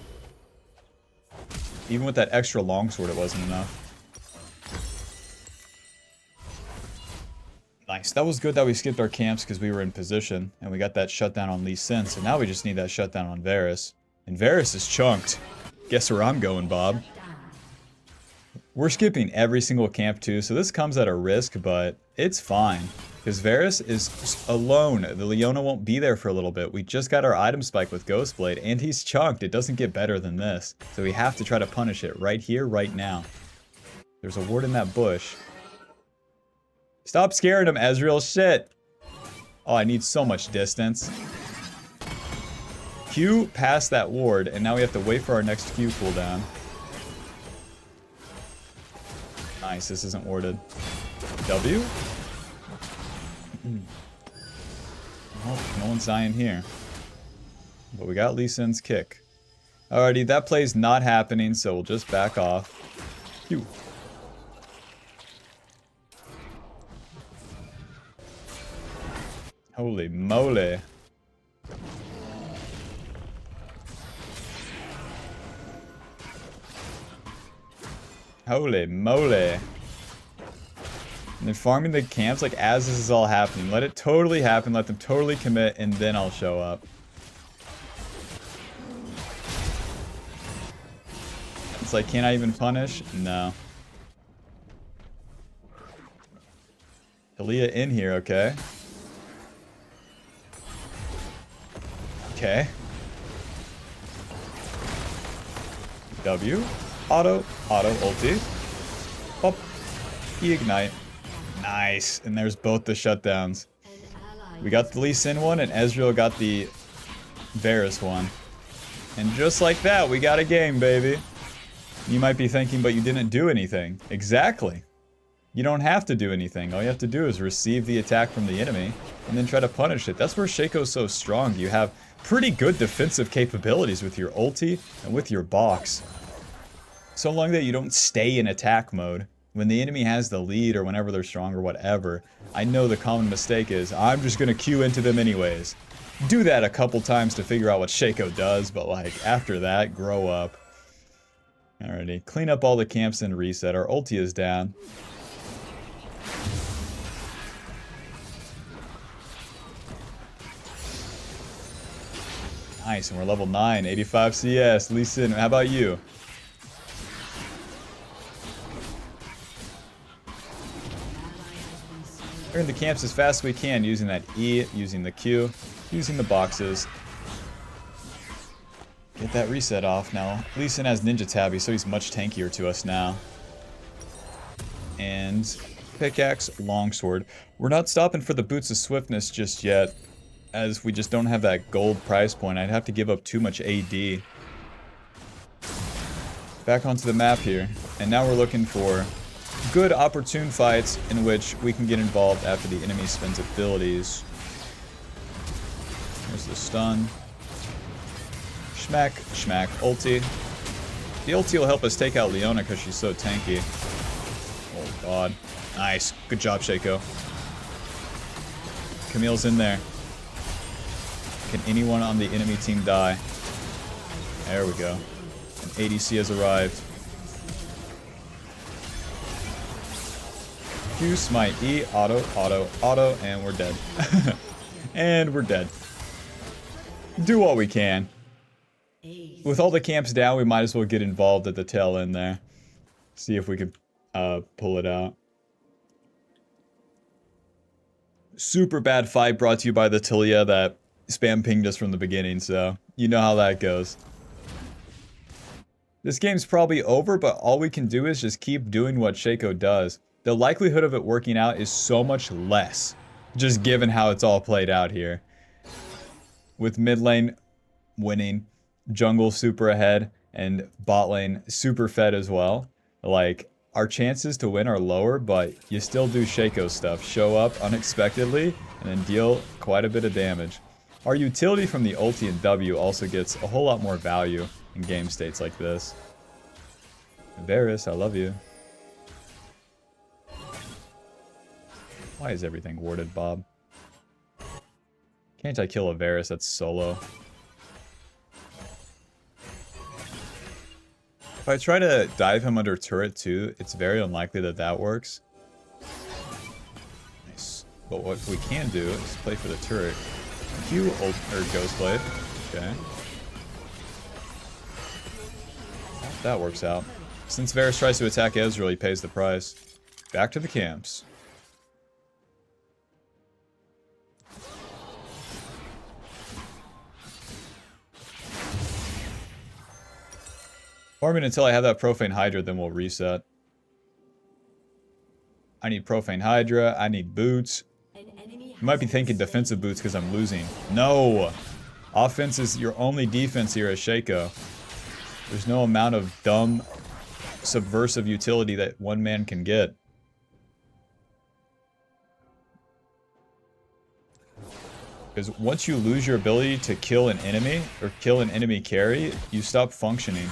Even with that extra longsword, it wasn't enough. Nice. That was good that we skipped our camps because we were in position. And we got that shutdown on Lee Sin. So now we just need that shutdown on Varus. And Varus is chunked. Guess where I'm going, Bob. We're skipping every single camp too. So this comes at a risk, but it's fine. Because Varus is alone. The Leona won't be there for a little bit. We just got our item spike with Ghostblade, and he's chunked. It doesn't get better than this. So we have to try to punish it right here, right now. There's a ward in that bush. Stop scaring him, Ezreal. Shit. Oh, I need so much distance. Q past that ward, and now we have to wait for our next Q cooldown. Nice, this isn't warded. W? Oh, no one's dying here. But we got Lee Sin's kick. Alrighty, that play's not happening, so we'll just back off. Phew. Holy moly. Holy moly. And then farming the camps, like, as this is all happening. Let it totally happen, let them totally commit, and then I'll show up. It's like, can I even punish? No. Talia in here, okay. Okay. W. Auto. Auto. Ulti. Pop. E-ignite. Nice. And there's both the shutdowns. We got the Lee Sin one, and Ezreal got the Varus one. And just like that, we got a game, baby. You might be thinking, but you didn't do anything. Exactly. You don't have to do anything. All you have to do is receive the attack from the enemy, and then try to punish it. That's where SHACO's so strong. You have pretty good defensive capabilities with your ulti and with your box. So long that you don't stay in attack mode. when the enemy has the lead or whenever they're strong or whatever, I know the common mistake is, I'm just going to queue into them anyways. Do that a couple times to figure out what SHACO does, but like after that, grow up. Alrighty, clean up all the camps and reset. Our ulti is down. Nice, and we're level 9, 85 CS. Lee Sin, how about you? We're in the camps as fast as we can, using that E, using the Q, using the boxes. Get that reset off now. Lee Sin has Ninja Tabby, so he's much tankier to us now. And pickaxe, longsword. We're not stopping for the boots of swiftness just yet, as we just don't have that gold price point. I'd have to give up too much AD. Back onto the map here, and now we're looking for good opportune fights in which we can get involved after the enemy spends abilities. There's the stun. Schmack, schmack, ulti. The ulti will help us take out Leona because she's so tanky. Oh god. Nice. Good job, SHACO. Camille's in there. Can anyone on the enemy team die? There we go. An ADC has arrived. Q, smite, E, auto, auto, auto, and we're dead. And we're dead. Do what we can. With all the camps down, we might as well get involved at the tail end there. See if we can pull it out. Super bad fight brought to you by the Talia that spam pinged us from the beginning, so you know how that goes. This game's probably over, but all we can do is just keep doing what SHACO does. The likelihood of it working out is so much less, just given how it's all played out here. With mid lane winning, jungle super ahead, and bot lane super fed as well. Like, our chances to win are lower, but you still do SHACO stuff. Show up unexpectedly, and then deal quite a bit of damage. Our utility from the ulti and W also gets a whole lot more value in game states like this. Varus, I love you. Why is everything warded, Bob? Can't I kill a Varus that's solo? If I try to dive him under turret too, it's very unlikely that that works. Nice. But what we can do is play for the turret. Q ult or Ghost Blade. Okay. That works out. Since Varus tries to attack Ezreal, he pays the price. Back to the camps. Farming until I have that Profane Hydra, then we'll reset. I need Profane Hydra, I need boots. You might be thinking defensive boots because I'm losing. No! Offense is your only defense here as SHACO. There's no amount of dumb, subversive utility that one man can get. Because once you lose your ability to kill an enemy, or kill an enemy carry, you stop functioning.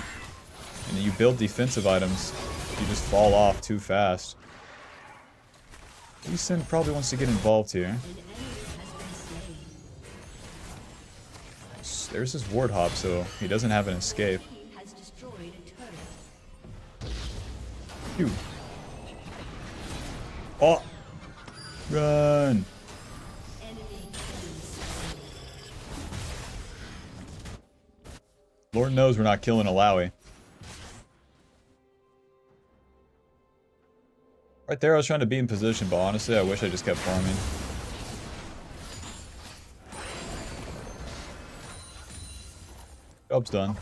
And you build defensive items, you just fall off too fast. Lee Sin probably wants to get involved here. There's his ward hop, so he doesn't have an escape. Phew. Oh! Run! Lord knows we're not killing Alawi. Right there, I was trying to be in position, but honestly, I wish I just kept farming. Job's done.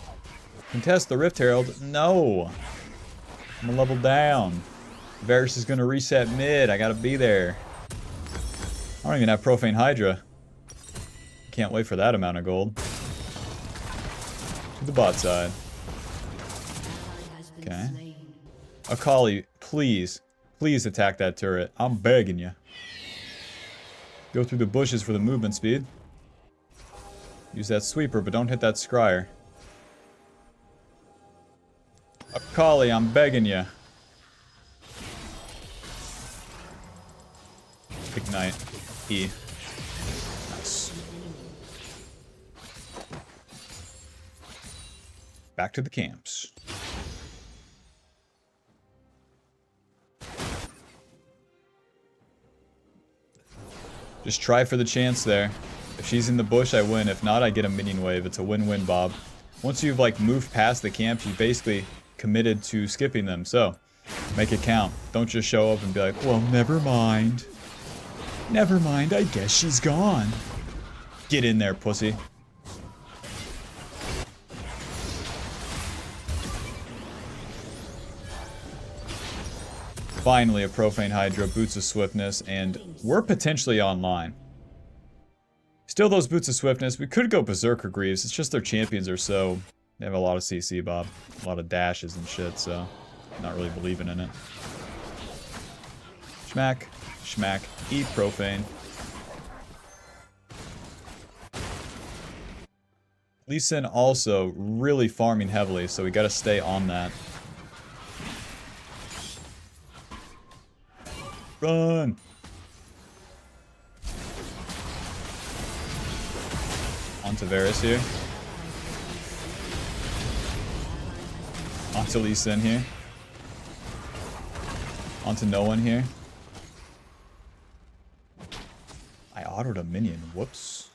Contest the Rift Herald. No! I'm a level down. Varus is gonna reset mid. I gotta be there. I don't even have Profane Hydra. Can't wait for that amount of gold. To the bot side. Okay. Akali, please. Please attack that turret. I'm begging you. Go through the bushes for the movement speed. Use that sweeper, but don't hit that scryer. Akali, I'm begging you. E. Nice. Back to the camps. Just try for the chance there. If she's in the bush, I win. If not, I get a minion wave. It's a win-win, Bob. Once you've like moved past the camps, you basically committed to skipping them. So make it count. Don't just show up and be like, well, never mind. Never mind, I guess she's gone. Get in there, pussy. Finally, a Profane Hydra, Boots of Swiftness, and we're potentially online. Still those Boots of Swiftness. We could go Berserker Greaves. It's just their champions are so... They have a lot of CC, Bob. A lot of dashes and shit, so... Not really believing in it. Schmack. Schmack. Eat Profane. Lee Sin also really farming heavily, so we gotta stay on that. Run! Onto Varus here. Onto Lee Sin here. Onto no one here. I autoed a minion. Whoops.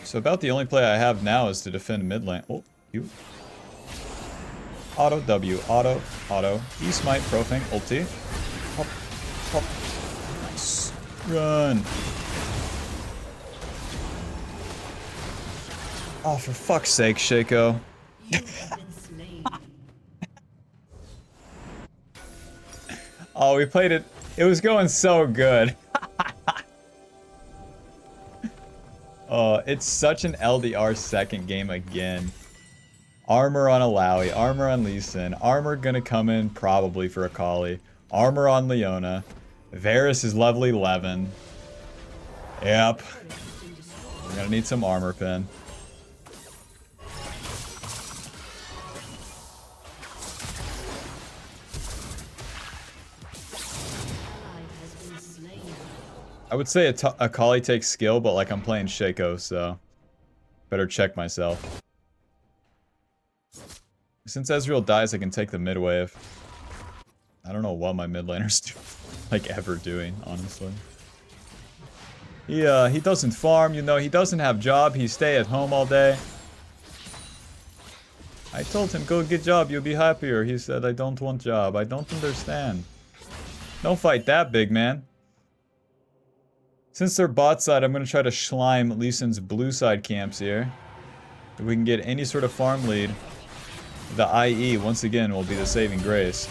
So about the only play I have now is to defend mid lane. Oh, you. Auto W, auto, auto. E-smite, Profane, ulti. Hop, hop. Nice. Run. Oh, for fuck's sake, SHACO. Oh, we played it. It was going so good. Oh, it's such an LDR second game again. Armor on Alawi, armor on Lee Sin, armor gonna come in probably for a Kali, armor on Leona, Varus is level 11. Yep. We're gonna need some armor pin. I would say a Kali takes skill, but like I'm playing SHACO, so better check myself. Since Ezreal dies, I can take the mid wave. I don't know what my mid laners do, like ever doing, honestly. He doesn't farm, you know, he doesn't have job, he stay at home all day. I told him, go get job, you'll be happier. He said, I don't want job. I don't understand. Don't fight that, big man. Since they're bot side, I'm going to try to slime Lee Sin's blue side camps here. If we can get any sort of farm lead, the IE, once again, will be the saving grace.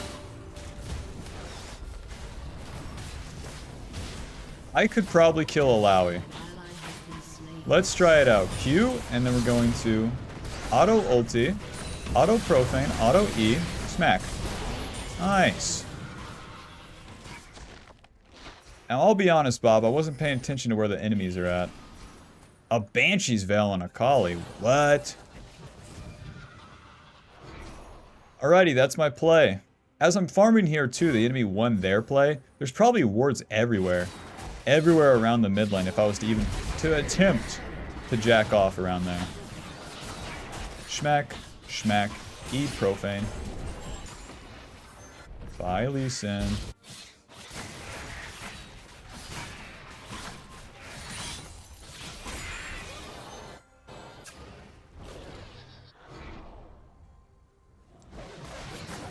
I could probably kill Alawi. Let's try it out. Q, and then we're going to auto ulti, auto Profane, auto E, smack. Nice. Now, I'll be honest, Bob, I wasn't paying attention to where the enemies are at. A Banshee's Veil on a Kali. What? Alrighty, that's my play. As I'm farming here, too, the enemy won their play. There's probably wards everywhere. Everywhere around the mid lane if I was to even attempt to jack off around there. Schmack, schmack, eat Profane. Bye, Lee Sin.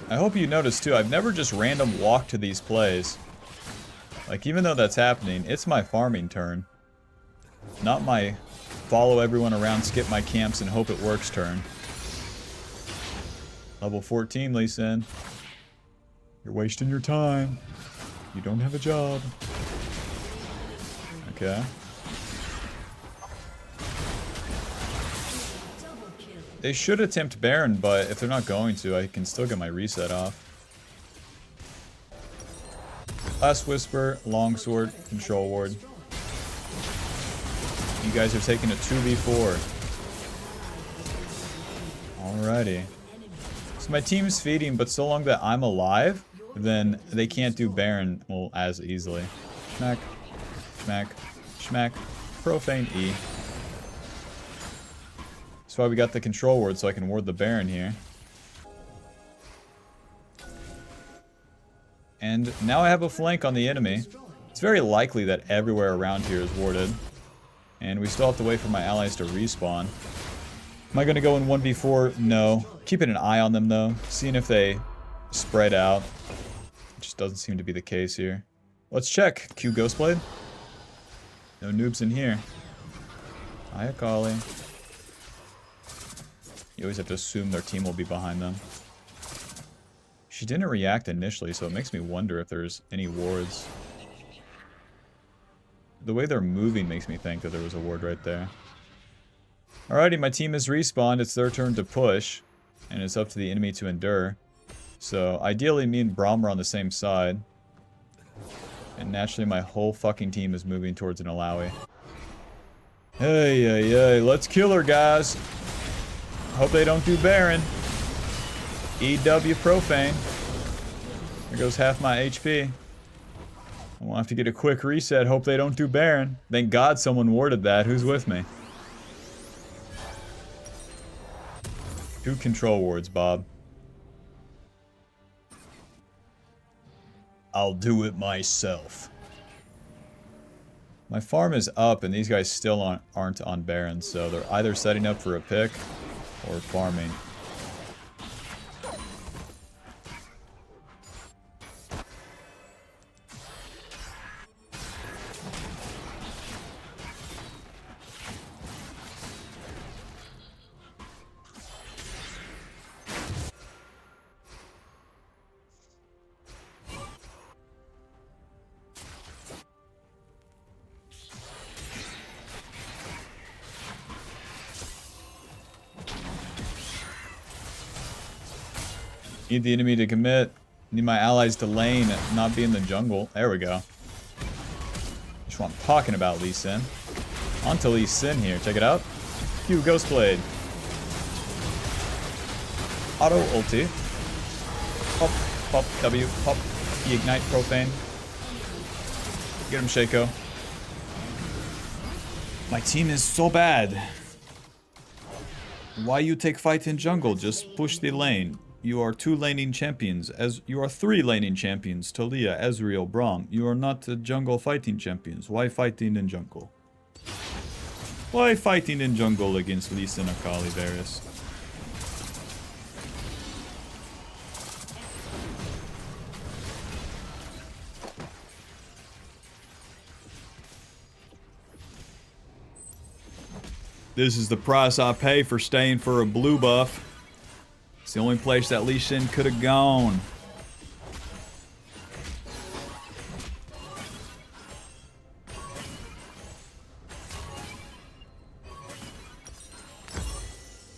I hope you notice too, I've never just random walked to these plays. Like, even though that's happening, it's my farming turn. Not my follow everyone around, skip my camps, and hope it works turn. Level 14, Lee Sin. You're wasting your time. You don't have a job. Okay. They should attempt Baron, but if they're not going to, I can still get my reset off. Last Whisper, Longsword, Control Ward. You guys are taking a 2v4. Alrighty. So my team's feeding, but so long that I'm alive, then they can't do Baron, well, as easily. Schmack, schmack, schmack, Profane E. That's why we got the control ward, so I can ward the Baron here. And now I have a flank on the enemy. It's very likely that everywhere around here is warded. And we still have to wait for my allies to respawn. Am I going to go in 1v4? No. Keeping an eye on them, though. Seeing if they spread out. It just doesn't seem to be the case here. Let's check. Q Ghostblade. No noobs in here. Hiya, Kali. You always have to assume their team will be behind them. She didn't react initially, so it makes me wonder if there's any wards. The way they're moving makes me think that there was a ward right there. Alrighty, my team has respawned. It's their turn to push. And it's up to the enemy to endure. So, ideally, me and Braum are on the same side. And naturally, my whole fucking team is moving towards an Alawi. Hey, hey, hey. Let's kill her, guys. Hope they don't do Baron. EW Profane. There goes half my HP. I will have to get a quick reset. Hope they don't do Baron. Thank God someone warded that. Who's with me? 2 control wards, Bob. I'll do it myself. My farm is up, and these guys still aren't on Baron, so they're either setting up for a pick or farming. Need the enemy to commit. Need my allies to lane, not be in the jungle. There we go. That's what I'm talking about, Lee Sin. On to Lee Sin here. Check it out. Q Ghostblade. Auto ulti. Pop, pop, W, pop. Ignite Profane. Get him, SHACO. My team is so bad. Why you take fight in jungle? Just push the lane. You are 2 laning champions, as you are 3 laning champions, Talia, Ezreal, Braum. You are not jungle fighting champions. Why fighting in jungle? Why fighting in jungle against Lee Sin, Akali, Varus? This is the price I pay for staying for a blue buff. It's the only place that Lee Sin could have gone.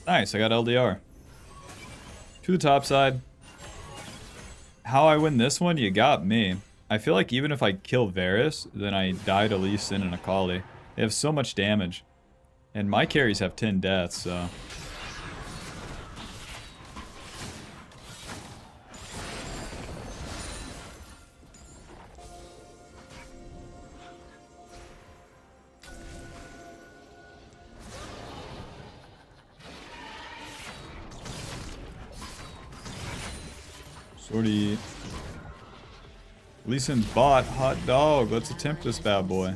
Nice, I got LDR. To the top side. How I win this one? You got me. I feel like even if I kill Varus, then I die to Lee Sin and Akali. They have so much damage. And my carries have 10 deaths, so... Sorty. Lee Sin's bot. Hot dog. Let's attempt this bad boy.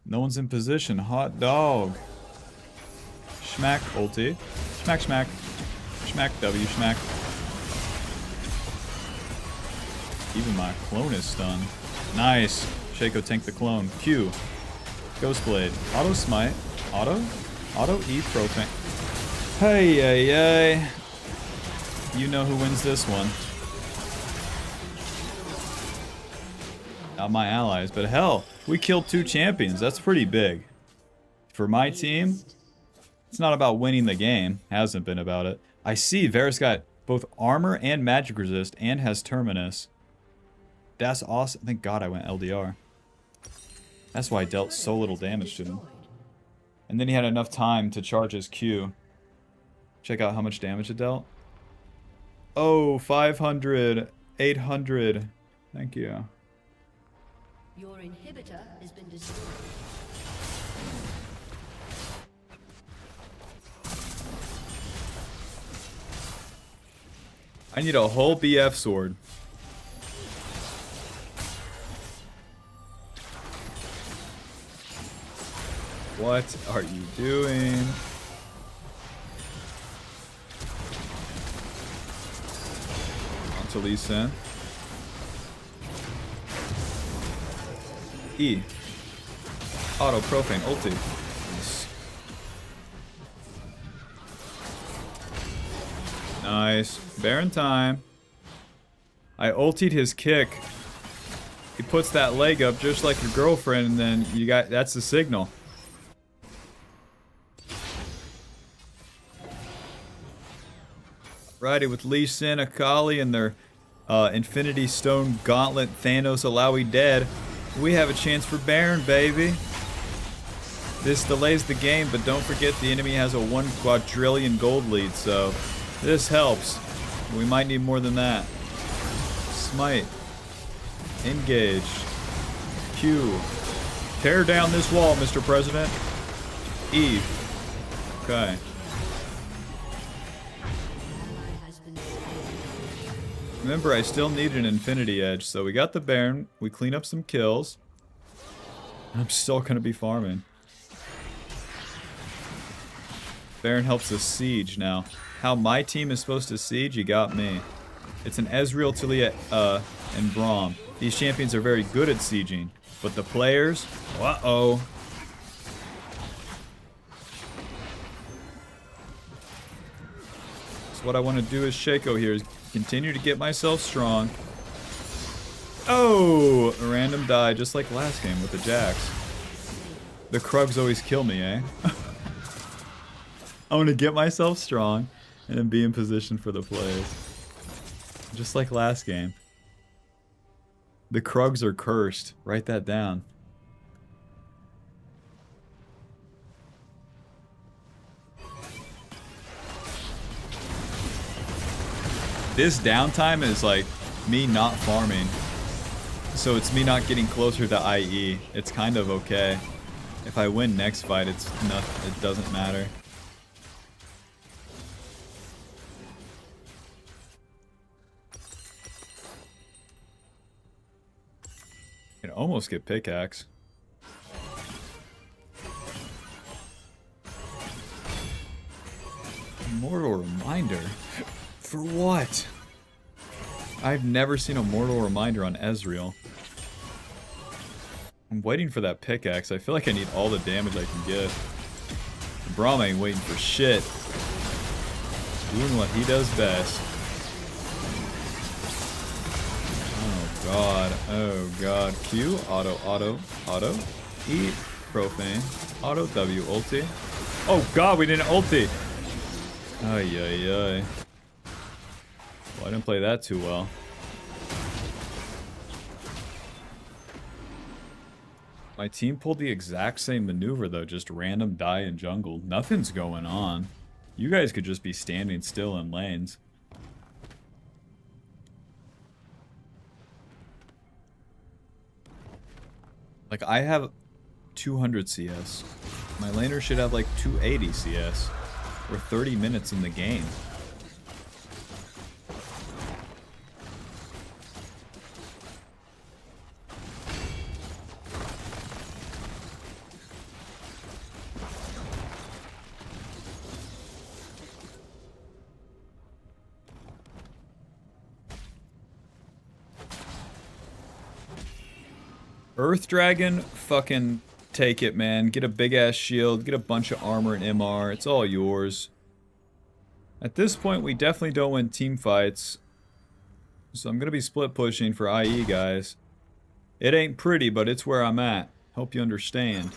No one's in position. Hot dog. Schmack ulti. Schmack schmack. Schmack W. Schmack. Even my clone is stunned. Nice. SHACO tank the clone. Q. Ghostblade. Auto smite. Auto? Auto E Profane. Hey, hey, hey. You know who wins this one. Not my allies, but hell, we killed 2 champions. That's pretty big. For my team, it's not about winning the game. Hasn't been about it. I see Varus got both armor and magic resist and has Terminus. That's awesome. Thank God I went LDR. That's why I dealt so little damage to him. And then he had enough time to charge his Q. Check out how much damage it dealt. Oh, 500, 800. Thank you. Your inhibitor has been destroyed. I need a whole BF sword. What are you doing? Onto Lee Sin. E. Auto Profane ulti. Nice. Baron time. I ultied his kick. He puts that leg up just like your girlfriend, and then you got, that's the signal. Righty, with Lee Sin, Akali, and their Infinity Stone Gauntlet Thanos Alawi dead, we have a chance for Baron, baby. This delays the game, but don't forget the enemy has a 1 quadrillion gold lead, so this helps. We might need more than that. Smite. Engage. Q. Tear down this wall, Mr. President. E. Okay. Remember, I still need an Infinity Edge, so we got the Baron, we clean up some kills, and I'm still gonna be farming. Baron helps us siege now. How my team is supposed to siege, you got me. It's an Ezreal, Talia, and Braum. These champions are very good at sieging, but the players, uh-oh. So what I want to do as SHACO here is continue to get myself strong. Oh! A random die, just like last game with the Jax. The Krugs always kill me, eh? I want to get myself strong and then be in position for the plays. Just like last game. The Krugs are cursed. Write that down. This downtime is like me not farming. So it's me not getting closer to IE. It's kind of okay. If I win next fight, it's not, it doesn't matter. I can almost get pickaxe. Mortal Reminder? For what? I've never seen a Mortal Reminder on Ezreal. I'm waiting for that pickaxe. I feel like I need all the damage I can get. Braum ain't waiting for shit. Doing what he does best. Oh god. Oh god. Q. Auto. Auto. Auto. E. Profane. Auto. W. Ulti. Oh god, we didn't ulti. Ay ay ay. Well, I didn't play that too well. My team pulled the exact same maneuver though, just random die in jungle. Nothing's going on. You guys could just be standing still in lanes. Like, I have 200 CS. My laner should have like 280 CS. We're 30 minutes in the game. Earth Dragon, fucking take it, man. Get a big ass shield, get a bunch of armor and MR. It's all yours. At this point, we definitely don't win team fights. So I'm gonna be split pushing for IE, guys. It ain't pretty, but it's where I'm at. Hope you understand.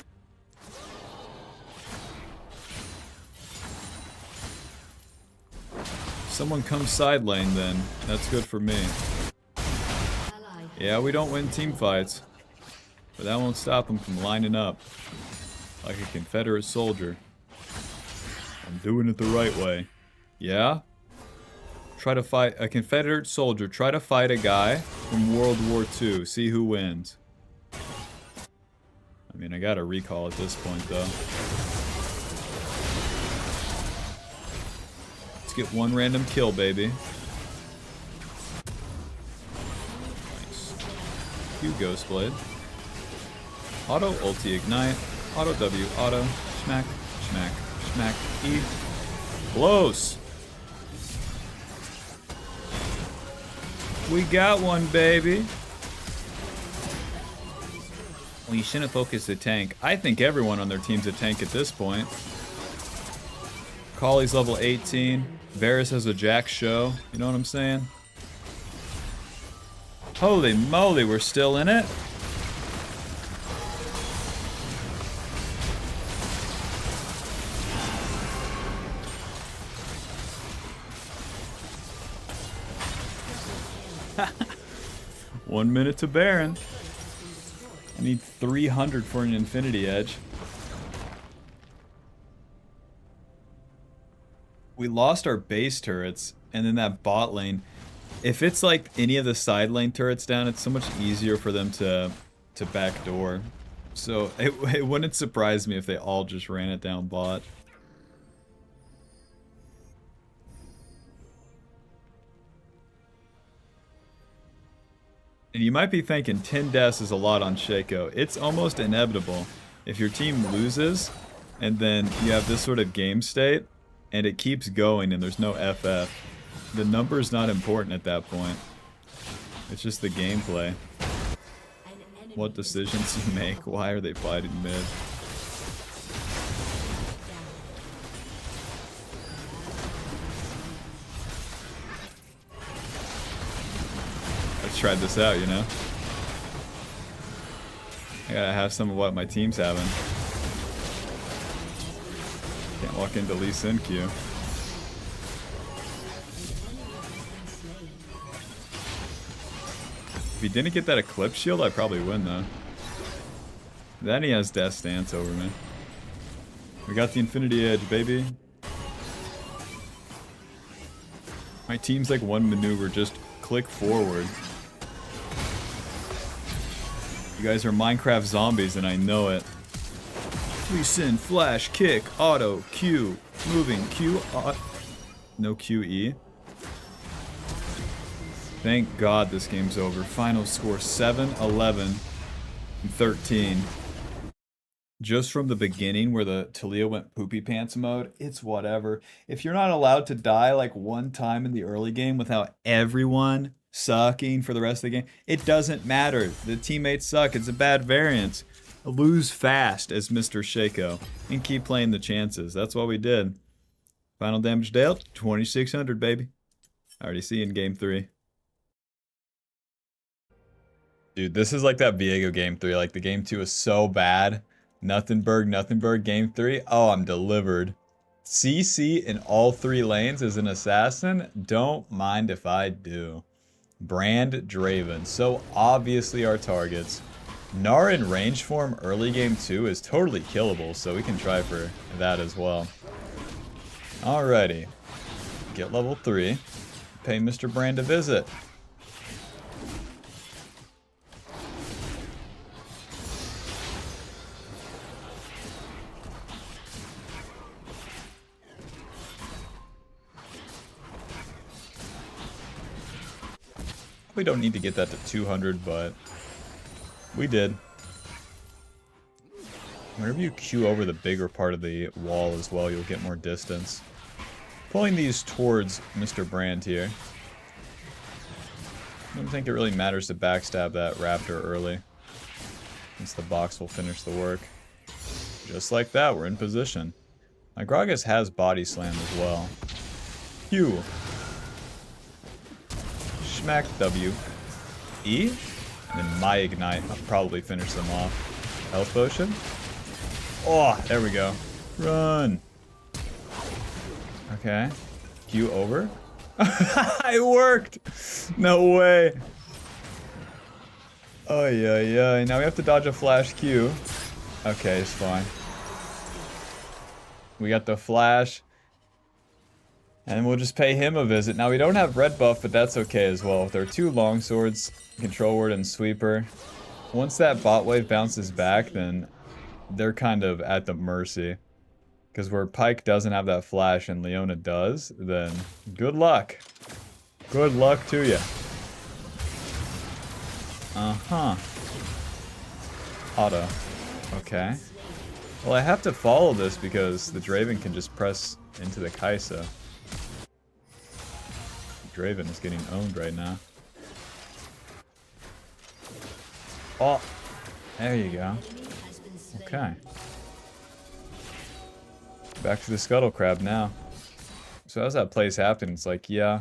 Someone come side lane then. That's good for me. Yeah, we don't win team fights. But that won't stop them from lining up. Like a Confederate soldier. I'm doing it the right way. Yeah? Try to fight a Confederate soldier. Try to fight a guy from World War II. See who wins. I mean, I gotta recall at this point, though. Let's get one random kill, baby. Nice. Q Ghostblade. Auto ulti ignite. Auto W. Auto. Smack. Smack. Smack. E. Close. We got one, baby. Well, you shouldn't focus the tank. I think everyone on their team's a tank at this point. Collie's level 18. Varus has a jack show. You know what I'm saying? Holy moly, we're still in it? One minute to Baron. I need 300 for an Infinity Edge. We lost our base turrets, and then that bot lane. If it's like any of the side lane turrets down, it's so much easier for them to backdoor. So it wouldn't surprise me if they all just ran it down bot. And you might be thinking 10 deaths is a lot on SHACO. It's almost inevitable. If your team loses, and then you have this sort of game state, and it keeps going and there's no FF, the number's not important at that point. It's just the gameplay. What decisions you make, why are they fighting mid? Let's try this out, you know? I gotta have some of what my team's having. Can't walk into Lee Sin queue. If he didn't get that Eclipse shield, I'd probably win though. Then he has Death Stance over me. We got the Infinity Edge, baby. My team's like one maneuver, just click forward. You guys are Minecraft zombies and I know it. Lee Sin, flash, kick, auto, Q, moving, Q, no QE. Thank God this game's over. Final score 7-11 and 13. Just from the beginning where the Talia went poopy pants mode, it's whatever. If you're not allowed to die like one time in the early game without everyone sucking for the rest of the game, it doesn't matter. The teammates suck. It's a bad variance. Lose fast as Mr. SHACO and keep playing the chances. That's what we did. Final damage dealt, 2600, baby. I already see in game 3. Dude, this is like that Viego game 3. Like the game 2 is so bad. Nothenberg, game 3. Oh, I'm delivered. CC in all 3 lanes as an assassin? Don't mind if I do. Brand Draven. So obviously our targets. Gnar in range form early game 2 is totally killable, so we can try for that as well. Alrighty. Get level 3. Pay Mr. Brand a visit. We don't need to get that to 200, but we did. Whenever you queue over the bigger part of the wall as well, you'll get more distance. Pulling these towards Mr. Brand here. I don't think it really matters to backstab that Raptor early, since the box will finish the work. Just like that, we're in position. My Gragas has body slam as well. Q. Smack W. E. And then my Ignite. I'll probably finish them off. Health Potion. Oh, there we go. Run. Okay. Q over. It worked. No way. Oh, yeah. Now we have to dodge a flash Q. Okay, it's fine. We got the flash. And we'll just pay him a visit. Now, we don't have red buff, but that's okay as well. There are 2 longswords, control word and sweeper. Once that bot wave bounces back, then they're kind of at the mercy. Because where Pyke doesn't have that flash and Leona does, then good luck. Good luck to you. Uh-huh. Auto. Okay. Well, I have to follow this because the Draven can just press into the Kaisa. Draven is getting owned right now. Oh, there you go. Okay. Back to the Scuttle Crab now. So as that plays happen, it's like, yeah,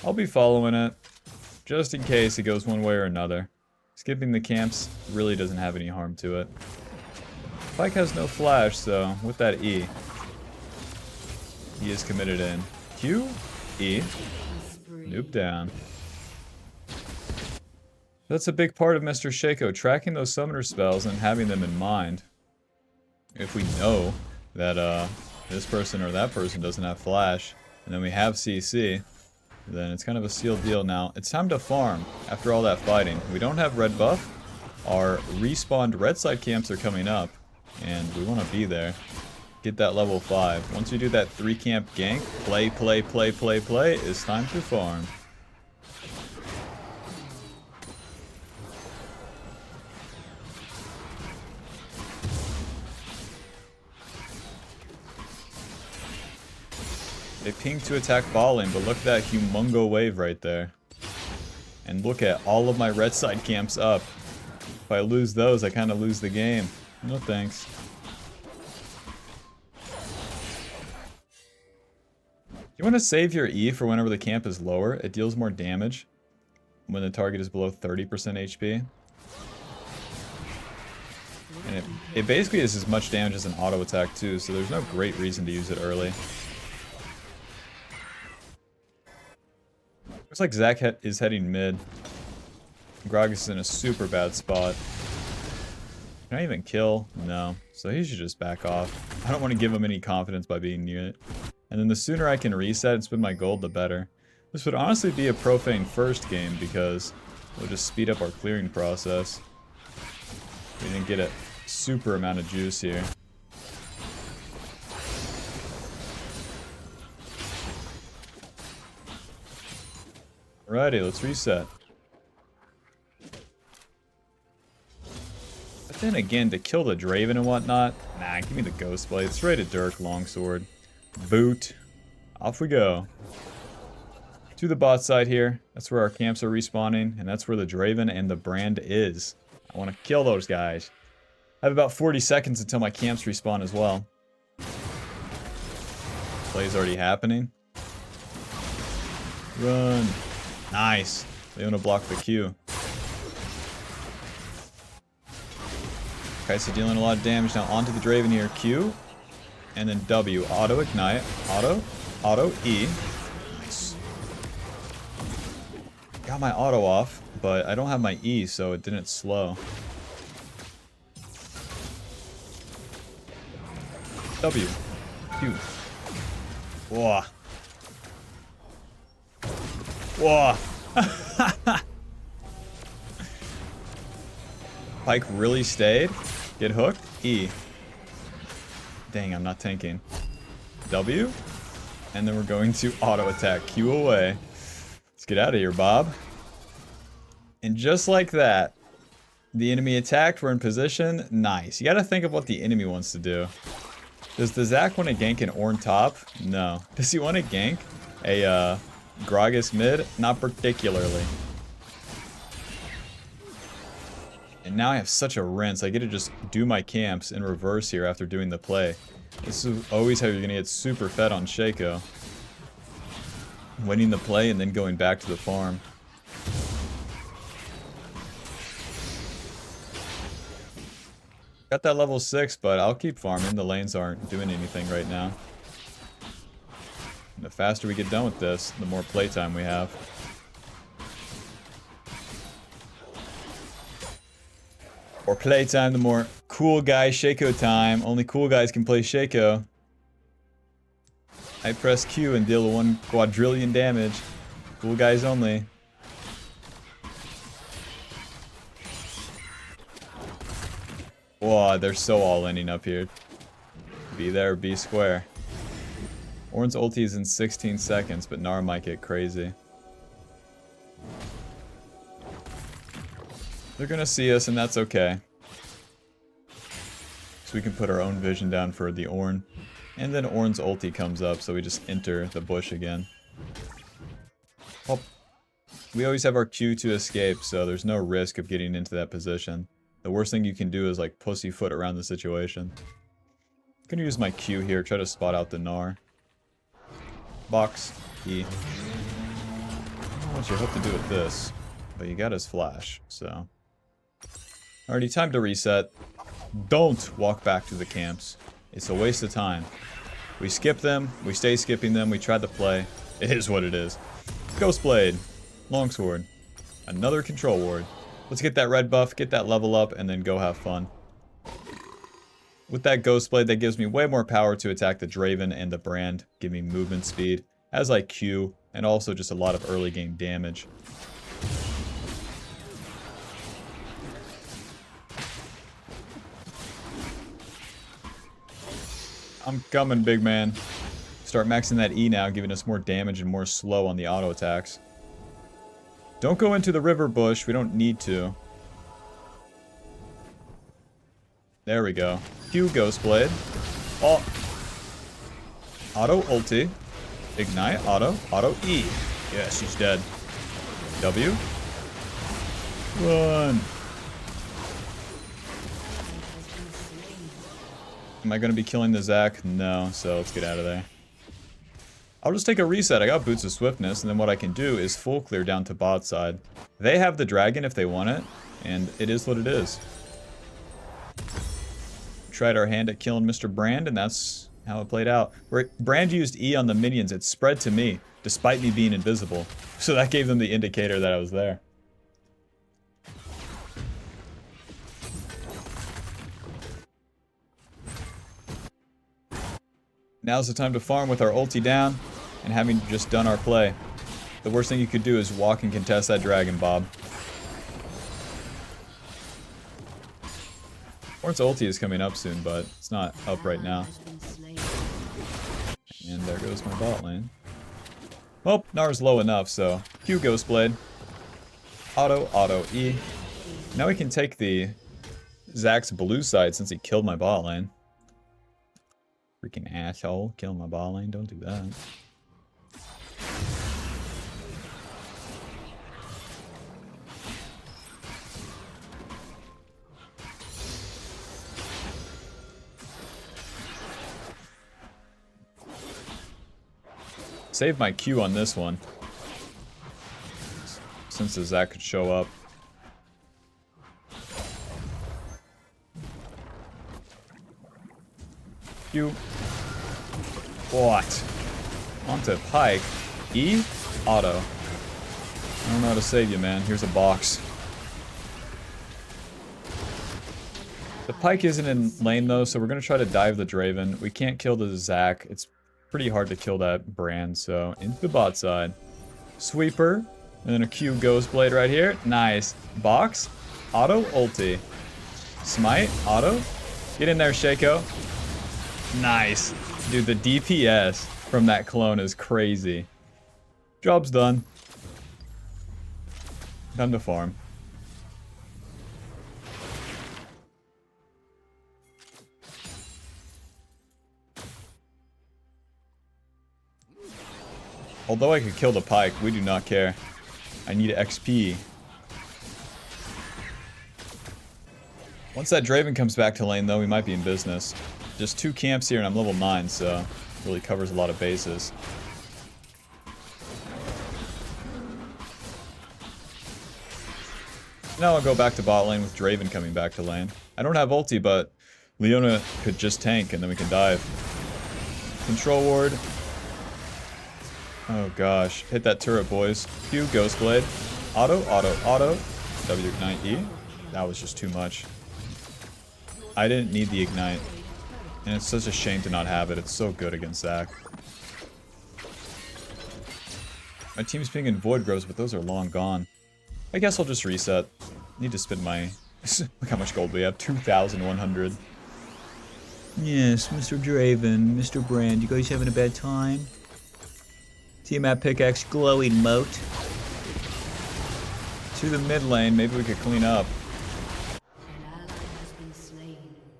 I'll be following it. Just in case it goes one way or another. Skipping the camps really doesn't have any harm to it. Pyke has no flash, so with that E, he is committed in. Q, E, noob down. That's a big part of Mr. SHACO, tracking those summoner spells and having them in mind. If we know that this person or that person doesn't have flash, and then we have CC, then it's kind of a sealed deal now. It's time to farm after all that fighting. We don't have red buff. Our respawned red side camps are coming up, and we want to be there. Get that level 5. Once we do that 3 camp gank, play, it's time to farm. They ping to attack ball lane, but look at that humongo wave right there. And look at all of my red side camps up. If I lose those, I kind of lose the game. No thanks. You want to save your E for whenever the camp is lower. It deals more damage when the target is below 30% HP. And it basically is as much damage as an auto attack too, so there's no great reason to use it early. Looks like Zach is heading mid. Gragas is in a super bad spot. Can I even kill? No. So he should just back off. I don't want to give him any confidence by being near it. And then the sooner I can reset and spend my gold, the better. This would honestly be a Profane first game because it'll just speed up our clearing process. We didn't get a super amount of juice here. Alrighty, let's reset. But then again, to kill the Draven and whatnot, nah, give me the Ghost Blade. It's ready to Dirk, Longsword. Boot. Off we go. To the bot side here. That's where our camps are respawning, and that's where the Draven and the Brand is. I want to kill those guys. I have about 40 seconds until my camps respawn as well. Play's already happening. Run. Nice. Leona blocked the Q. Okay, so dealing a lot of damage now onto the Draven here. Q. And then W. Auto ignite. Auto E. Nice. Got my auto off, but I don't have my E, so it didn't slow. W. Q. Whoa. Whoa. Pyke really stayed. Get hooked. E. Dang, I'm not tanking. W. And then we're going to auto attack. Q away. Let's get out of here, Bob. And just like that, the enemy attacked. We're in position. Nice. You gotta think of what the enemy wants to do. Does the Zac want to gank an Ornn top? No. Does he want to gank a Gragas mid? Not particularly. And now I have such a rinse. I get to just do my camps in reverse here after doing the play. This is always how you're going to get super fed on SHACO. Winning the play and then going back to the farm. Got that level 6, but I'll keep farming. The lanes aren't doing anything right now. And the faster we get done with this, the more playtime we have. More playtime, the more cool guy SHACO time. Only cool guys can play SHACO. I press Q and deal 1 quadrillion damage. Cool guys only. Whoa, they're so all ending up here. Be there, be square. Ornn's ulti is in 16 seconds, but Gnar might get crazy. They're gonna see us, and that's okay. So we can put our own vision down for the Ornn. And then Ornn's ulti comes up, so we just enter the bush again. Well, we always have our Q to escape, so there's no risk of getting into that position. The worst thing you can do is like pussyfoot around the situation. I'm gonna use my Q here, try to spot out the Gnar. Box, E. I don't know what you hope to do with this, but you got his flash, so. Alrighty, time to reset. Don't walk back to the camps. It's a waste of time. We skip them, we stay skipping them, we tried to play. It is what it is. Ghost Blade, Longsword, another control ward. Let's get that red buff, get that level up, and then go have fun. With that Ghost Blade, that gives me way more power to attack the Draven and the Brand, give me movement speed, as I Q, and also just a lot of early game damage. I'm coming, big man. Start maxing that E now, giving us more damage and more slow on the auto attacks. Don't go into the river bush, we don't need to. There we go. Q Ghost Blade. Oh. Auto ulti. Ignite, auto E. Yeah, she's dead. W. Run. Am I going to be killing the Zac? No, so let's get out of there. I'll just take a reset. I got Boots of Swiftness, and then what I can do is full clear down to bot side. They have the dragon if they want it, and it is what it is. Tried our hand at killing Mr. Brand, and that's how it played out. Brand used E on the minions. It spread to me, despite me being invisible. So that gave them the indicator that I was there. Now's the time to farm with our ulti down, and having just done our play. The worst thing you could do is walk and contest that dragon, Bob. Ornn's ulti is coming up soon, but it's not up right now. And there goes my bot lane. Well, Gnar's low enough, so Q Ghost Blade. Auto E. Now we can take the Zac's blue side since he killed my bot lane. Freaking asshole, killing my bot lane, don't do that. Save my Q on this one, since the Zac could show up. Q. What? Onto Pike. E? Auto. I don't know how to save you, man. Here's a box. The Pike isn't in lane, though, so we're going to try to dive the Draven. We can't kill the Zac. It's pretty hard to kill that Brand, so into the bot side. Sweeper. And then a Q Ghost Blade right here. Nice. Box. Auto ulti. Smite. Auto. Get in there, SHACO. Nice. Dude, the DPS from that clone is crazy. Job's done. Time to farm. Although I could kill the Pike, we do not care. I need XP. Once that Draven comes back to lane, though, we might be in business. Just 2 camps here and I'm level 9, so it really covers a lot of bases. Now I'll go back to bot lane with Draven coming back to lane. I don't have ulti, but Leona could just tank and then we can dive. Control ward. Oh gosh. Hit that turret, boys. Q, Ghost Blade. Auto. W ignite E. That was just too much. I didn't need the ignite. And it's such a shame to not have it. It's so good against Zac. My team's ping in Void Groves, but those are long gone. I guess I'll just reset. Need to spend my... Look how much gold we have. 2,100. Yes, Mr. Draven, Mr. Brand, you guys having a bad time? Tiamat pickaxe glowing moat. To the mid lane, maybe we could clean up.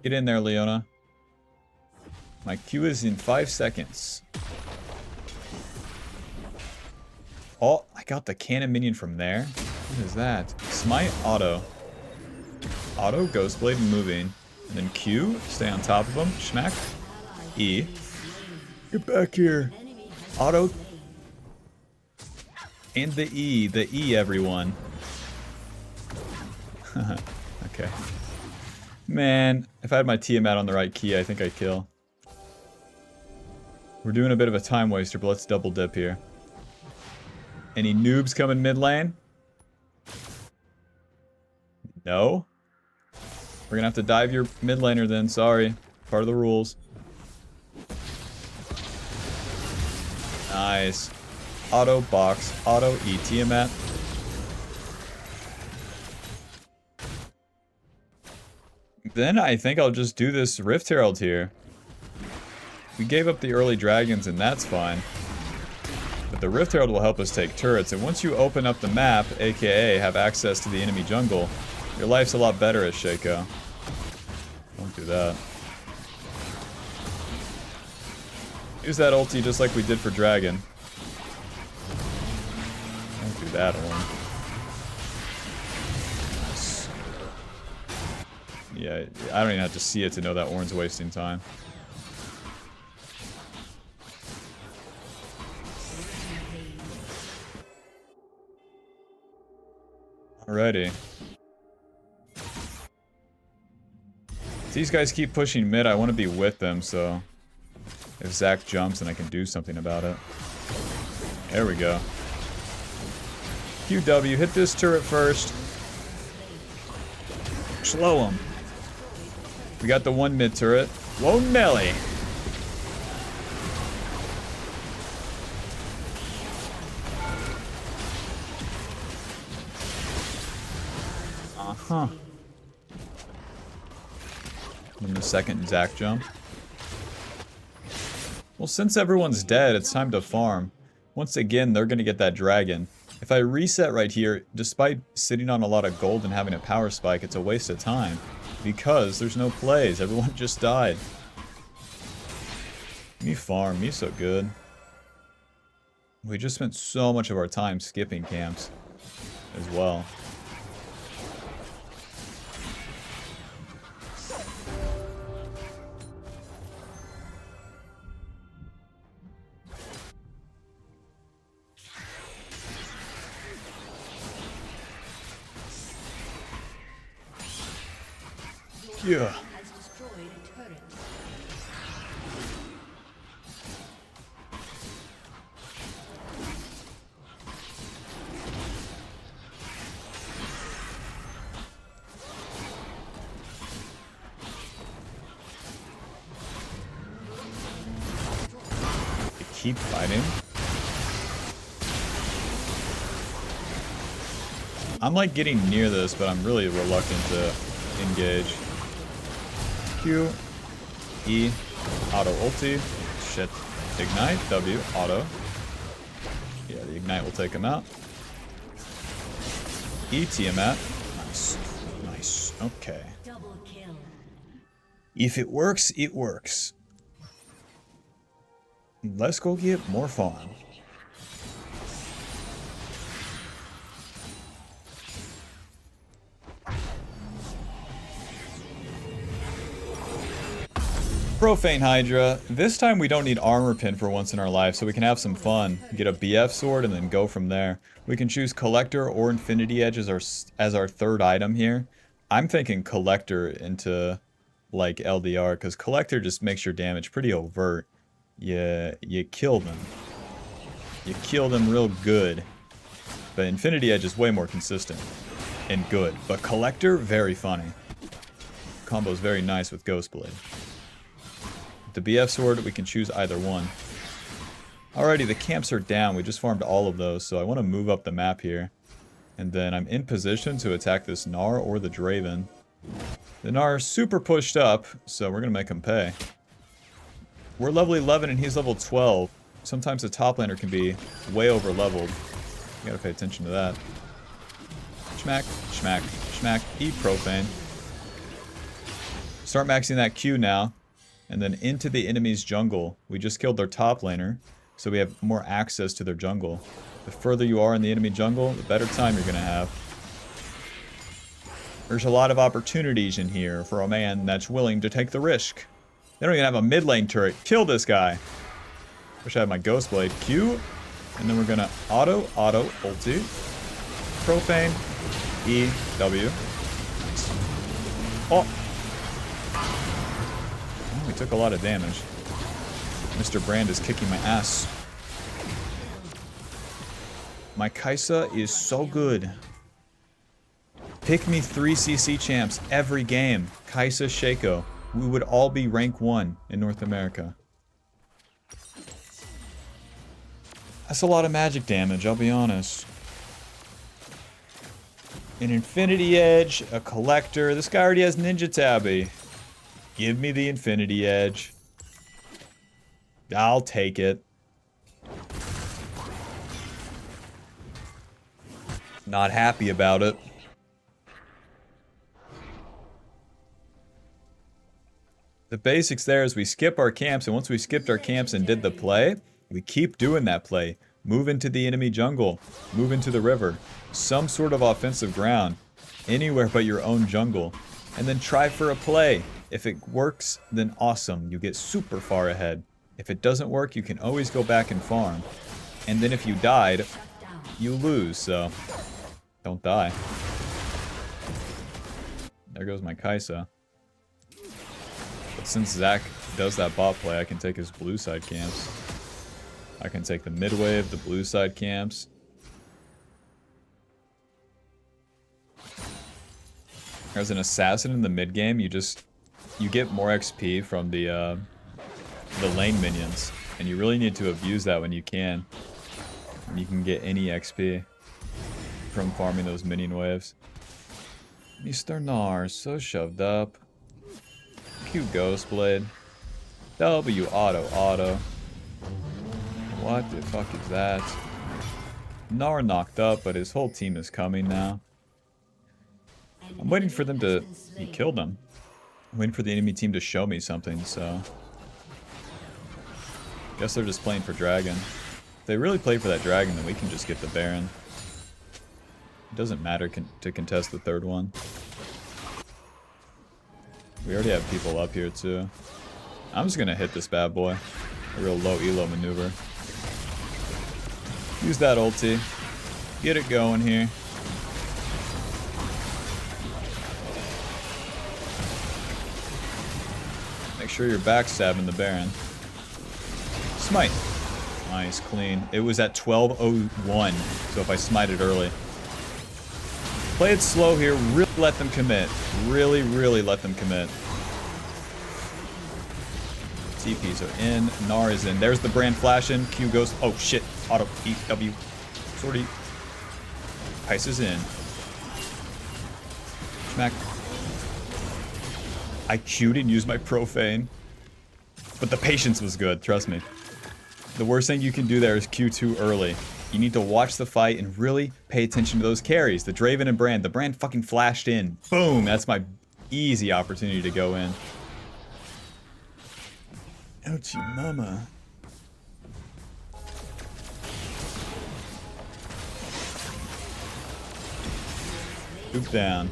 Get in there, Leona. My Q is in 5 seconds. Oh, I got the cannon minion from there. What is that? Smite, auto. Auto, Ghost Blade, moving. And then Q, stay on top of him. Schmack. E. Get back here. Auto. And the E, everyone. Okay. Man, if I had my Tiamat on the right key, I think I'd kill. We're doing a bit of a time waster, but let's double dip here. Any noobs coming mid lane? No? We're gonna have to dive your mid laner then, sorry. Part of the rules. Nice. Auto box, auto E Tiamat. Then I think I'll just do this Rift Herald here. We gave up the early dragons and that's fine. But the Rift Herald will help us take turrets, and once you open up the map, aka have access to the enemy jungle, your life's a lot better as SHACO. Don't do that. Use that ulti just like we did for Dragon. Don't do that one. Nice. Yeah, I don't even have to see it to know that Ornn's wasting time. Alrighty. If these guys keep pushing mid, I want to be with them, so... If Zac jumps, then I can do something about it. There we go. QW, hit this turret first. Slow him. We got the one mid turret. Whoa, Nelly! Uh-huh. And the second Zac jump. Well, since everyone's dead, it's time to farm. Once again, they're gonna get that dragon. If I reset right here, despite sitting on a lot of gold and having a power spike, it's a waste of time. Because there's no plays, everyone just died. Me farm, me so good. We just spent so much of our time skipping camps as well. Yeah. Keep fighting. I'm like getting near this, but I'm really reluctant to engage. Q, E, auto ulti, shit, ignite, W, auto. Yeah, the ignite will take him out. E, Tiamat. Nice, nice, okay. Double kill. If it works, it works. Let's go get more farm. Profane Hydra. This time we don't need armor pin for once in our life, so we can have some fun. Get a BF sword and then go from there. We can choose Collector or Infinity Edge as our third item here. I'm thinking Collector into like LDR, because Collector just makes your damage pretty overt. You kill them. You kill them real good. But Infinity Edge is way more consistent and good. But Collector, very funny. Combo's very nice with Ghost Blade. The BF sword, we can choose either one. Alrighty, the camps are down. We just farmed all of those, so I want to move up the map here. And then I'm in position to attack this Gnar or the Draven. The Gnar is super pushed up, so we're going to make him pay. We're level 11 and he's level 12. Sometimes the top laner can be way over leveled. You gotta pay attention to that. Schmack, schmack, schmack. Eat Profane. Start maxing that Q now. And then into the enemy's jungle. We just killed their top laner, so we have more access to their jungle. The further you are in the enemy jungle, the better time you're gonna have. There's a lot of opportunities in here for a man that's willing to take the risk. They don't even have a mid lane turret. Kill this guy. Wish I had my Ghost Blade. Q. And then we're gonna auto, ulti. Profane. E, W. Oh. Oh, we took a lot of damage. Mr. Brand is kicking my ass. My Kai'Sa is so good. Pick me 3 CC champs every game. Kai'Sa, SHACO. We would all be rank 1 in North America. That's a lot of magic damage, I'll be honest. An Infinity Edge, a Collector. This guy already has Ninja Tabby. Give me the Infinity Edge. I'll take it. Not happy about it. The basics there is we skip our camps, and once we skipped our camps and did the play, we keep doing that play. Move into the enemy jungle. Move into the river. Some sort of offensive ground. Anywhere but your own jungle. And then try for a play. If it works, then awesome. You get super far ahead. If it doesn't work, you can always go back and farm. And then if you died, you lose, so don't die. There goes my Kai'Sa. But since Zach does that bot play, I can take his blue side camps. I can take the mid wave, the blue side camps. As an assassin in the mid game, you get more XP from the lane minions, and you really need to abuse that when you can. And you can get any XP from farming those minion waves. Mr. Gnar, so shoved up. Q Ghost Blade. W auto. What the fuck is that? Gnar knocked up, but his whole team is coming now. I'm waiting for them to... He killed them. I'm waiting for the enemy team to show me something, so... Guess they're just playing for Dragon. If they really play for that Dragon, then we can just get the Baron. It doesn't matter to contest the third one. We already have people up here, too. I'm just gonna hit this bad boy. A real low elo maneuver. Use that ulti. Get it going here. Make sure you're backstabbing the Baron. Smite. Nice, clean. It was at 12:01, so if I smite it early. Play it slow here. Really let them commit. Really let them commit. TPs are in. Gnar is in. There's the Brand flashing. Q goes. Oh shit. Auto. E. W. Sortie. Ice is in. Smack. I Q'd and used my Profane. But the patience was good, trust me. The worst thing you can do there is Q too early. You need to watch the fight and really pay attention to those carries. The Draven and Brand. The Brand fucking flashed in. Boom! That's my easy opportunity to go in. Ouchie mama. Scoop down.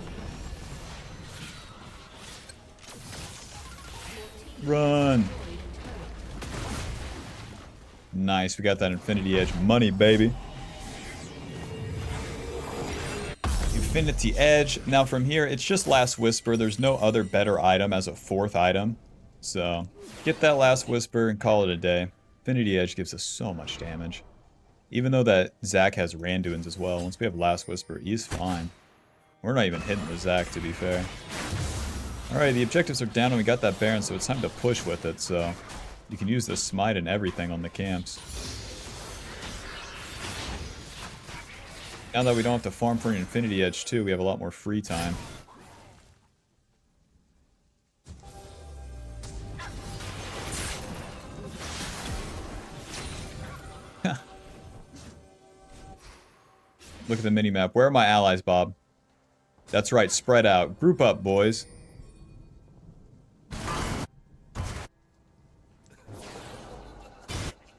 Run! Nice, we got that Infinity Edge money, baby. Infinity Edge. Now from here, it's just Last Whisper. There's no other better item as a 4th item. So, get that Last Whisper and call it a day. Infinity Edge gives us so much damage. Even though that Zac has Randuins as well. Once we have Last Whisper, he's fine. We're not even hitting with Zac, to be fair. Alright, the objectives are down and we got that Baron, so it's time to push with it, so... You can use the smite and everything on the camps. Now that we don't have to farm for an Infinity Edge too, we have a lot more free time. Look at the mini-map. Where are my allies, Bob? That's right, spread out. Group up, boys.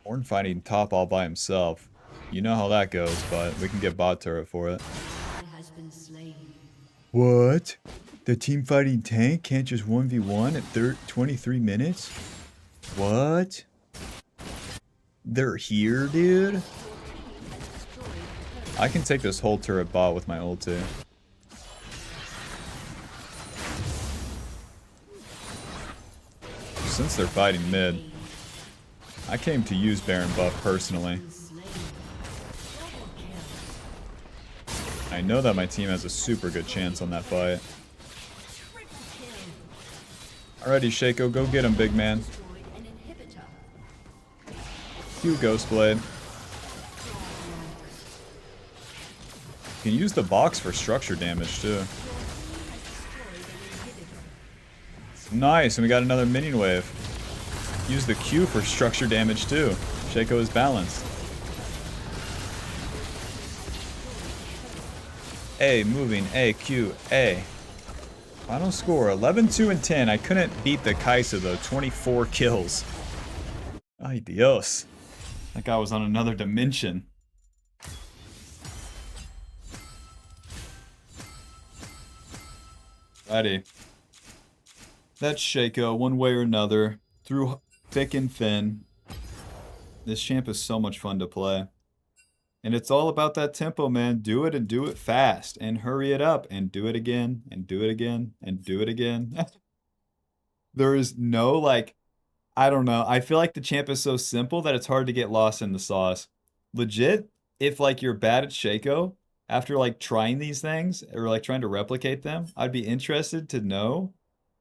Ornn fighting top all by himself. You know how that goes, but we can get bot turret for it. Has been slain. What? The team fighting tank can't just 1v1 at 23 minutes? What? They're here, dude? I can take this whole turret bot with my ulti. Since they're fighting mid, I came to use Baron buff personally. I know that my team has a super good chance on that fight. Alrighty, SHACO, go get him, big man. Cue Ghostblade. You can use the box for structure damage too. Nice, and we got another minion wave. Use the Q for structure damage too. SHACO is balanced. A, moving, A, Q, A. Final score, 11, 2, and 10. I couldn't beat the Kai'Sa though, 24 kills. Ay Dios. That guy was on another dimension. Righty. That's SHACO, one way or another. Through thick and thin. This champ is so much fun to play. And it's all about that tempo, man. Do it and do it fast. And hurry it up. And do it again. And do it again. And do it again. There is no, like... I don't know. I feel like the champ is so simple that it's hard to get lost in the sauce. Legit, if, like, you're bad at SHACO, after, like, trying these things, or, like, trying to replicate them, I'd be interested to know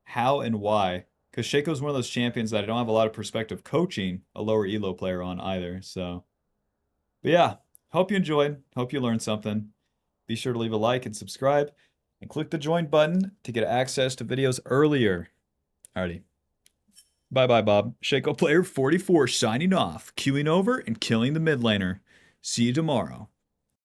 how and why. Because SHACO is one of those champions that I don't have a lot of perspective coaching a lower elo player on either, so... But yeah, hope you enjoyed. Hope you learned something. Be sure to leave a like and subscribe, and click the join button to get access to videos earlier. Alrighty. Bye-bye, Bob. SHACO Player 44 signing off, queuing over and killing the mid laner. See you tomorrow.